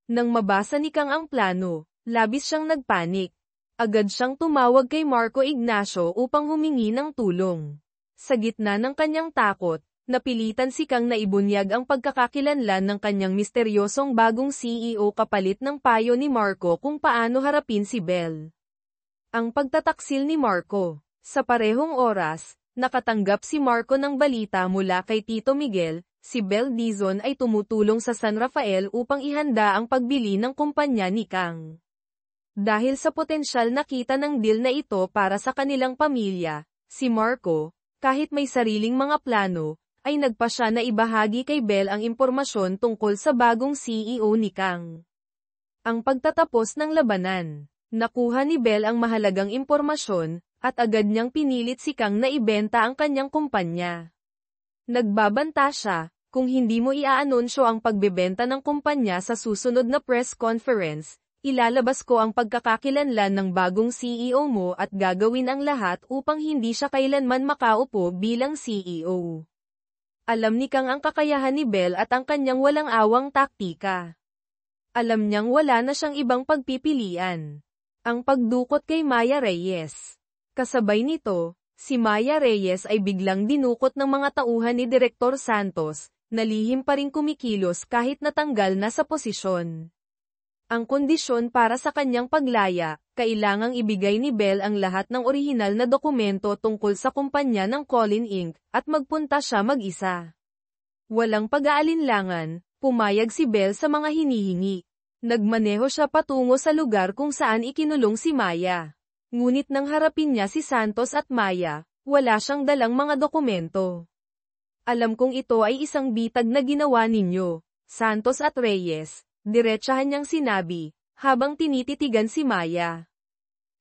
Nang mabasa ni Kang ang plano, labis siyang nagpanik. Agad siyang tumawag kay Marco Ignacio upang humingi ng tulong. Sa gitna ng kanyang takot, napilitan si Kang na ibunyag ang pagkakakilanlan ng kanyang misteryosong bagong CEO kapalit ng payo ni Marco kung paano harapin si Bell. Ang pagtataksil ni Marco. Sa parehong oras, nakatanggap si Marco ng balita mula kay Tito Miguel, si Bell Dizon ay tumutulong sa San Rafael upang ihanda ang pagbili ng kumpanya ni Kang. Dahil sa potensyal na kita ng deal na ito para sa kanilang pamilya, si Marco, kahit may sariling mga plano, ay nagpasya na ibahagi kay Bell ang impormasyon tungkol sa bagong CEO ni Kang. Ang pagtatapos ng labanan, nakuha ni Bell ang mahalagang impormasyon, at agad niyang pinilit si Kang na ibenta ang kanyang kumpanya. Nagbabanta siya, kung hindi mo iaanunsyo ang pagbebenta ng kumpanya sa susunod na press conference, ilalabas ko ang pagkakakilanlan ng bagong CEO mo at gagawin ang lahat upang hindi siya kailanman makaupo bilang CEO. Alam ni Kang ang kakayahan ni Bell at ang kanyang walang awang taktika. Alam niyang wala na siyang ibang pagpipilian. Ang pagdukot kay Maya Reyes. Kasabay nito, si Maya Reyes ay biglang dinukot ng mga tauhan ni Direktor Santos, na lihim pa ring kumikilos kahit natanggal na sa posisyon. Ang kondisyon para sa kanyang paglaya, kailangang ibigay ni Bell ang lahat ng orihinal na dokumento tungkol sa kumpanya ng Colin Inc. at magpunta siya mag-isa. Walang pag-aalinlangan, pumayag si Bell sa mga hinihingi. Nagmaneho siya patungo sa lugar kung saan ikinulong si Maya. Ngunit nang harapin niya si Santos at Maya, wala siyang dalang mga dokumento. Alam kong ito ay isang bitag na ginawa ninyo, Santos at Reyes. Diretsahan niyang sinabi, habang tinititigan si Maya.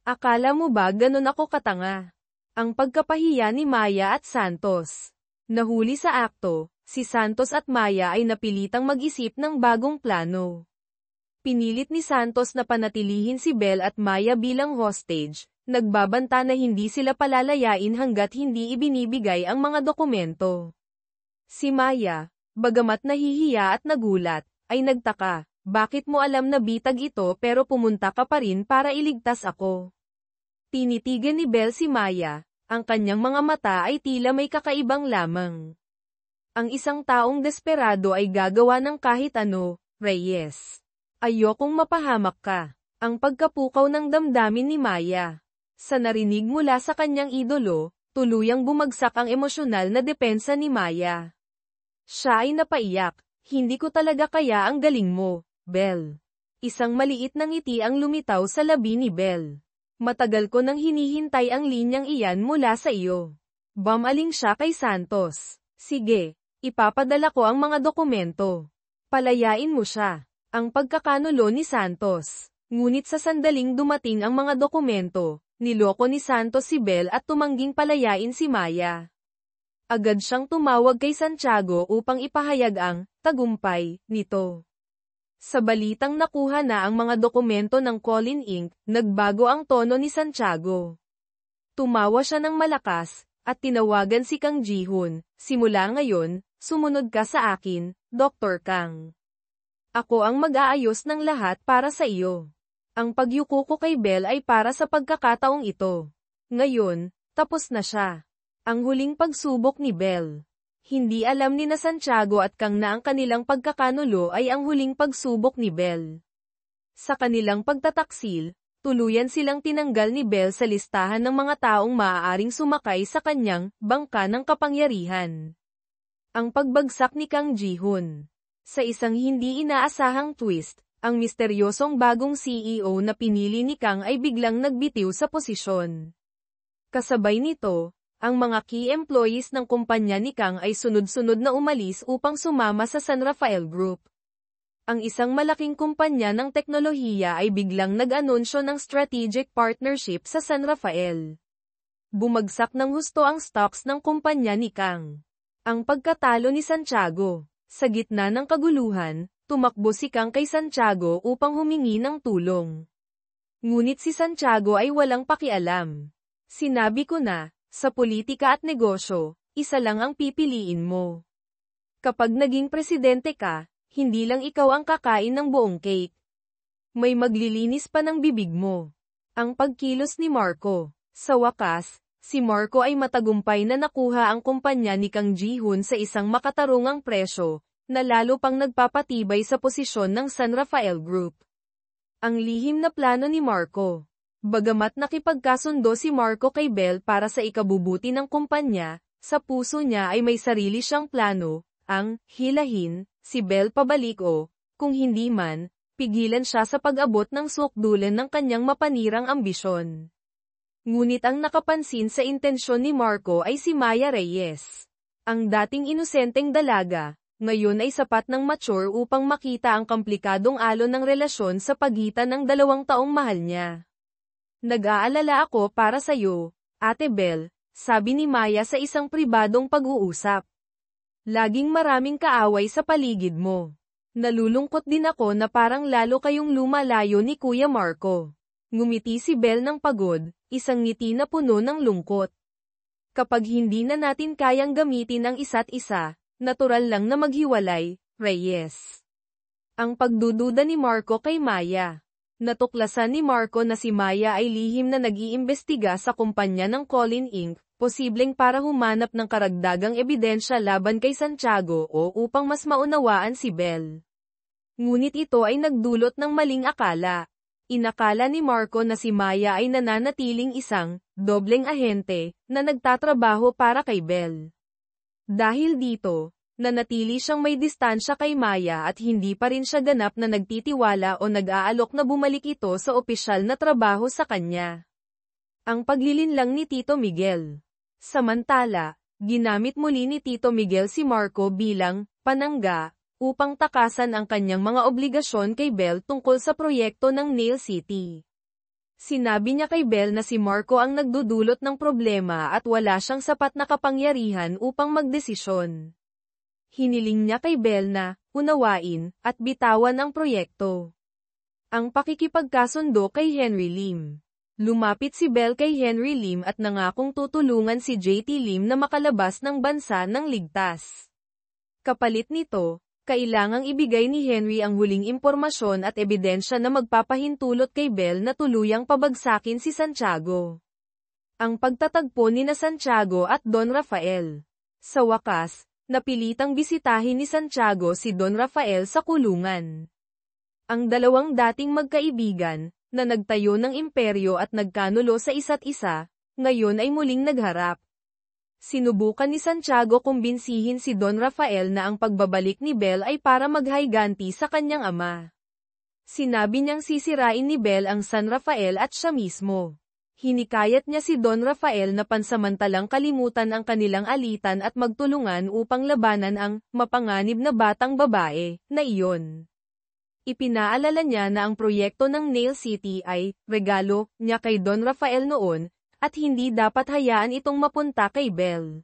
Akala mo ba ganon ako katanga? Ang pagkapahiya ni Maya at Santos. Nahuli sa akto, si Santos at Maya ay napilitang mag-isip ng bagong plano. Pinilit ni Santos na panatilihin si Bell at Maya bilang hostage, nagbabanta na hindi sila palalayain hanggat hindi ibinibigay ang mga dokumento. Si Maya, bagamat nahihiya at nagulat, ay nagtaka. Bakit mo alam na bitag ito pero pumunta ka pa rin para iligtas ako? Tinitigan ni Bell si Maya, ang kanyang mga mata ay tila may kakaibang lamang. Ang isang taong desperado ay gagawa ng kahit ano, Reyes. Ayokong mapahamak ka. Ang pagkapukaw ng damdamin ni Maya. Sa narinig mula sa kanyang idolo, tuluyang bumagsak ang emosyonal na depensa ni Maya. Siya ay napaiyak, hindi ko talaga kaya ang galing mo. Bell. Isang maliit na ngiti ang lumitaw sa labi ni Bell. Matagal ko nang hinihintay ang linyang iyan mula sa iyo. Bumaling siya kay Santos. Sige, ipapadala ko ang mga dokumento. Palayain mo siya. Ang pagkakanulo ni Santos. Ngunit sa sandaling dumating ang mga dokumento, niloko ni Santos si Bell at tumangging palayain si Maya. Agad siyang tumawag kay Santiago upang ipahayag ang tagumpay nito. Sa balitang nakuha na ang mga dokumento ng Colin Inc., nagbago ang tono ni Santiago. Tumawa siya ng malakas, at tinawagan si Kang Ji-hoon, simula ngayon, sumunod ka sa akin, Dr. Kang. Ako ang mag-aayos ng lahat para sa iyo. Ang pagyuko ko kay Bell ay para sa pagkakataong ito. Ngayon, tapos na siya. Ang huling pagsubok ni Bell. Hindi alam ni na Santiago at Kang na ang kanilang pagkakanulo ay ang huling pagsubok ni Bell. Sa kanilang pagtataksil, tuluyan silang tinanggal ni Bell sa listahan ng mga taong maaaring sumakay sa kanyang bangka ng kapangyarihan. Ang pagbagsak ni Kang Ji-hoon. Sa isang hindi inaasahang twist, ang misteryosong bagong CEO na pinili ni Kang ay biglang nagbitiw sa posisyon. Kasabay nito, ang mga key employees ng kumpanya ni Kang ay sunod-sunod na umalis upang sumama sa San Rafael Group. Ang isang malaking kumpanya ng teknolohiya ay biglang nag-anunsyo ng strategic partnership sa San Rafael. Bumagsak ng husto ang stocks ng kumpanya ni Kang. Ang pagkatalo ni Santiago. Sa gitna ng kaguluhan, tumakbo si Kang kay Santiago upang humingi ng tulong. Ngunit si Santiago ay walang pakialam. Sinabi ko na, sa politika at negosyo, isa lang ang pipiliin mo. Kapag naging presidente ka, hindi lang ikaw ang kakain ng buong cake. May maglilinis pa ng bibig mo. Ang pagkilos ni Marco. Sa wakas, si Marco ay matagumpay na nakuha ang kumpanya ni Kang Ji-hoon sa isang makatarungang presyo, na lalo pang nagpapatibay sa posisyon ng San Rafael Group. Ang lihim na plano ni Marco. Bagamat nakipagkasundo si Marco kay Bell para sa ikabubuti ng kumpanya, sa puso niya ay may sarili siyang plano, ang hilahin si Bell pabalik o, kung hindi man, pigilan siya sa pag-abot ng sukdulan ng kanyang mapanirang ambisyon. Ngunit ang nakapansin sa intensyon ni Marco ay si Maya Reyes. Ang dating inosenteng dalaga, ngayon ay sapat ng mature upang makita ang komplikadong alon ng relasyon sa pagitan ng dalawang taong mahal niya. Nag-aalala ako para sa'yo, Ate Bell, sabi ni Maya sa isang pribadong pag-uusap. Laging maraming kaaway sa paligid mo. Nalulungkot din ako na parang lalo kayong lumalayo ni Kuya Marco. Ngumiti si Bell ng pagod, isang ngiti na puno ng lungkot. Kapag hindi na natin kayang gamitin ang isa't isa, natural lang na maghiwalay, Reyes. Ang pagdududa ni Marco kay Maya. Natuklasan ni Marco na si Maya ay lihim na nag-iimbestiga sa kumpanya ng Colin Inc., posibleng para humanap ng karagdagang ebidensya laban kay Santiago o upang mas maunawaan si Bell. Ngunit ito ay nagdulot ng maling akala. Inakala ni Marco na si Maya ay nananatiling isang dobleng ahente na nagtatrabaho para kay Bell. Dahil dito, nanatili siyang may distansya kay Maya at hindi pa rin siya ganap na nagtitiwala o nag-aalok na bumalik ito sa opisyal na trabaho sa kanya. Ang paglilinlang ni Tito Miguel. Samantala, ginamit muli ni Tito Miguel si Marco bilang panangga upang takasan ang kanyang mga obligasyon kay Bell tungkol sa proyekto ng Nail City. Sinabi niya kay Bell na si Marco ang nagdudulot ng problema at wala siyang sapat na kapangyarihan upang magdesisyon. Hiniling niya kay Bell na unawain at bitawan ang proyekto. Ang pakikipagkasundo kay Henry Lim. Lumapit si Bell kay Henry Lim at nangakong tutulungan si JT Lim na makalabas ng bansa ng ligtas. Kapalit nito, kailangang ibigay ni Henry ang huling impormasyon at ebidensya na magpapahintulot kay Bell na tuluyang pabagsakin si Santiago. Ang pagtatagpo ni na Santiago at Don Rafael. Sa wakas, napilitang bisitahin ni Santiago si Don Rafael sa kulungan. Ang dalawang dating magkaibigan, na nagtayo ng imperyo at nagkanulo sa isa't isa, ngayon ay muling nagharap. Sinubukan ni Santiago kumbinsihin si Don Rafael na ang pagbabalik ni Bell ay para maghayganti sa kanyang ama. Sinabi niyang sisirain ni Bell ang San Rafael at siya mismo. Hinikayat niya si Don Rafael na pansamantalang kalimutan ang kanilang alitan at magtulungan upang labanan ang mapanganib na batang babae na iyon. Ipinaalala niya na ang proyekto ng Nail City ay regalo niya kay Don Rafael noon, at hindi dapat hayaan itong mapunta kay Bell.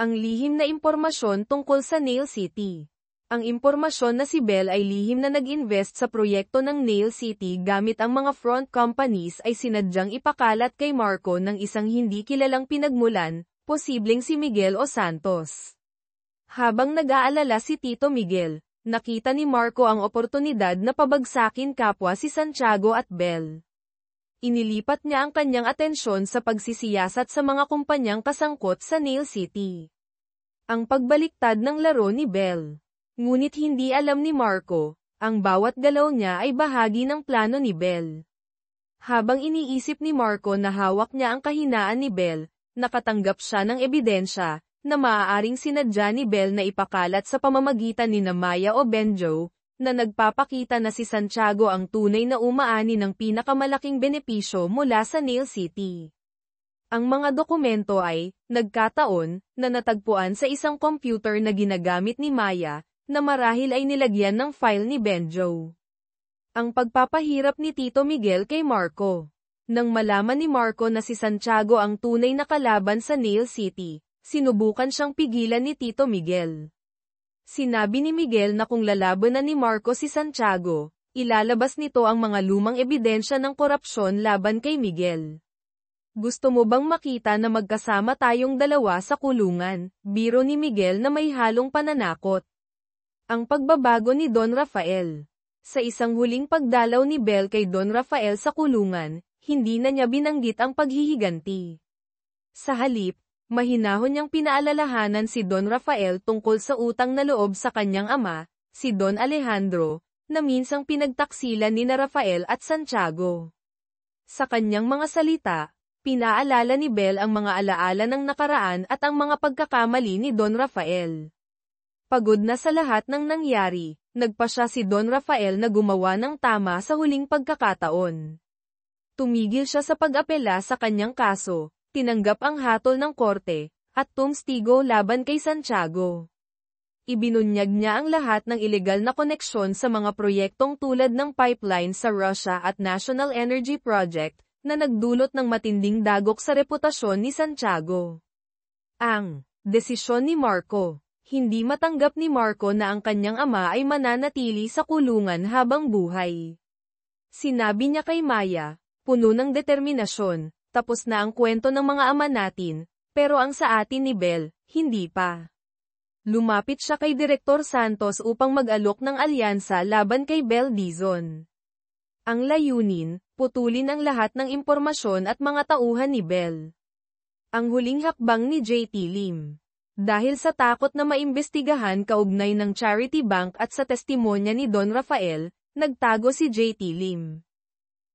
Ang lihim na impormasyon tungkol sa Nail City. Ang impormasyon na si Bell ay lihim na nag-invest sa proyekto ng Nail City gamit ang mga front companies ay sinadyang ipakalat kay Marco ng isang hindi kilalang pinagmulan, posibleng si Miguel O. Santos. Habang nag-aalala si Tito Miguel, nakita ni Marco ang oportunidad na pabagsakin kapwa si Santiago at Bell. Inilipat niya ang kanyang atensyon sa pagsisiyasat sa mga kumpanyang kasangkot sa Nail City. Ang pagbaliktad ng laro ni Bell. Ngunit hindi alam ni Marco, ang bawat galaw niya ay bahagi ng plano ni Bell. Habang iniisip ni Marco na hawak niya ang kahinaan ni Bell, nakatanggap siya ng ebidensya, na maaaring sinadya ni Bell na ipakalat sa pamamagitan ni Maya o Benjo, na nagpapakita na si Santiago ang tunay na umaani ng pinakamalaking benepisyo mula sa Nail City. Ang mga dokumento ay, nagkataon, na natagpuan sa isang computer na ginagamit ni Maya, na marahil ay nilagyan ng file ni Benjo. Ang pagpapahirap ni Tito Miguel kay Marco. Nang malaman ni Marco na si Santiago ang tunay na kalaban sa Nail City, sinubukan siyang pigilan ni Tito Miguel. Sinabi ni Miguel na kung lalabanan ni Marco si Santiago, ilalabas nito ang mga lumang ebidensya ng korupsyon laban kay Miguel. Gusto mo bang makita na magkasama tayong dalawa sa kulungan? Biro ni Miguel na may halong pananakot. Ang pagbabago ni Don Rafael. Sa isang huling pagdalaw ni Bel kay Don Rafael sa kulungan, hindi na niya binanggit ang paghihiganti. Sa halip, mahinahon niyang pinaalalahanan si Don Rafael tungkol sa utang na loob sa kanyang ama, si Don Alejandro, na minsang pinagtaksilan ni Rafael at Santiago. Sa kanyang mga salita, pinaalala ni Bel ang mga alaala ng nakaraan at ang mga pagkakamali ni Don Rafael. Pagod na sa lahat ng nangyari, nagpa siya si Don Rafael na gumawa ng tama sa huling pagkakataon. Tumigil siya sa pag-apela sa kanyang kaso, tinanggap ang hatol ng korte, at tumstigo laban kay Santiago. Ibinunyag niya ang lahat ng ilegal na koneksyon sa mga proyektong tulad ng pipeline sa Russia at National Energy Project, na nagdulot ng matinding dagok sa reputasyon ni Santiago. Ang desisyon ni Marco. Hindi matanggap ni Marco na ang kanyang ama ay mananatili sa kulungan habang buhay. Sinabi niya kay Maya, puno ng determinasyon, tapos na ang kwento ng mga ama natin, pero ang sa atin ni Bel, hindi pa. Lumapit siya kay Direktor Santos upang mag-alok ng alyansa laban kay Bel Dizon. Ang layunin, putulin ang lahat ng impormasyon at mga tauhan ni Bel. Ang huling hakbang ni J.T. Lim. Dahil sa takot na maimbestigahan kaugnay ng Charity Bank at sa testimonya ni Don Rafael, nagtago si J.T. Lim.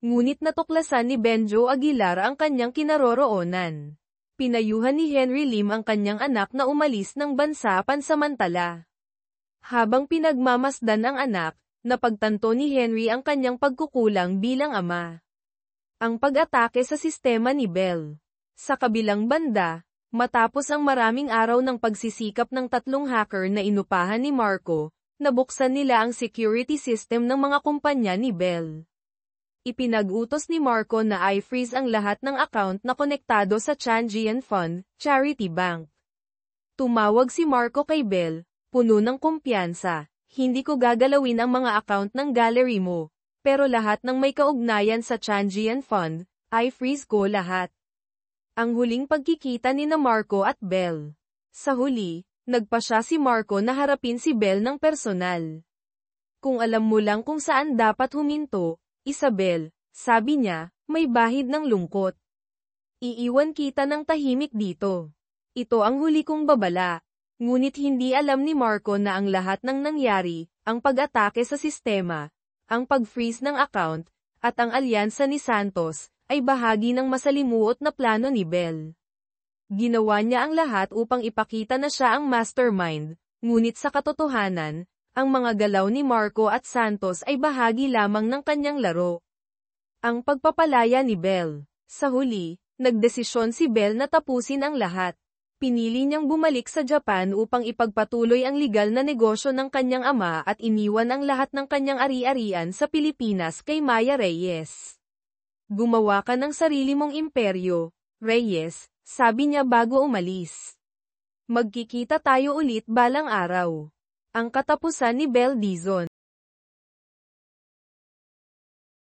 Ngunit natuklasan ni Benjo Aguilar ang kanyang kinaroroonan. Pinayuhan ni Henry Lim ang kanyang anak na umalis ng bansa pansamantala. Habang pinagmamasdan ang anak, napagtanto ni Henry ang kanyang pagkukulang bilang ama. Ang pag-atake sa sistema ni Bel. Sa kabilang banda, matapos ang maraming araw ng pagsisikap ng tatlong hacker na inupahan ni Marco, nabuksan nila ang security system ng mga kumpanya ni Bel. Ipinag-utos ni Marco na i-freeze ang lahat ng account na konektado sa Tianjian Fund, Charity Bank. Tumawag si Marco kay Bel, puno ng kumpiyansa, hindi ko gagalawin ang mga account ng gallery mo, pero lahat ng may kaugnayan sa Tianjian Fund, i-freeze ko lahat. Ang huling pagkikita ni Marco at Bel. Sa huli, nagpa siya si Marco na harapin si Bel ng personal. Kung alam mo lang kung saan dapat huminto, Isabel, sabi niya, may bahid ng lungkot. Iiwan kita ng tahimik dito. Ito ang huli kong babala. Ngunit hindi alam ni Marco na ang lahat ng nangyari, ang pag-atake sa sistema, ang pag-freeze ng account, at ang alyansa ni Santos, ay bahagi ng masalimuot na plano ni Bel. Ginawa niya ang lahat upang ipakita na siya ang mastermind, ngunit sa katotohanan, ang mga galaw ni Marco at Santos ay bahagi lamang ng kanyang laro. Ang pagpapalaya ni Bel. Sa huli, nagdesisyon si Bel na tapusin ang lahat. Pinili niyang bumalik sa Japan upang ipagpatuloy ang legal na negosyo ng kanyang ama at iniwan ang lahat ng kanyang ari-arian sa Pilipinas kay Maya Reyes. Gumawa ka ng sarili mong imperyo, Reyes, sabi niya bago umalis. Magkikita tayo ulit balang araw. Ang katapusan ni Bel Dizon.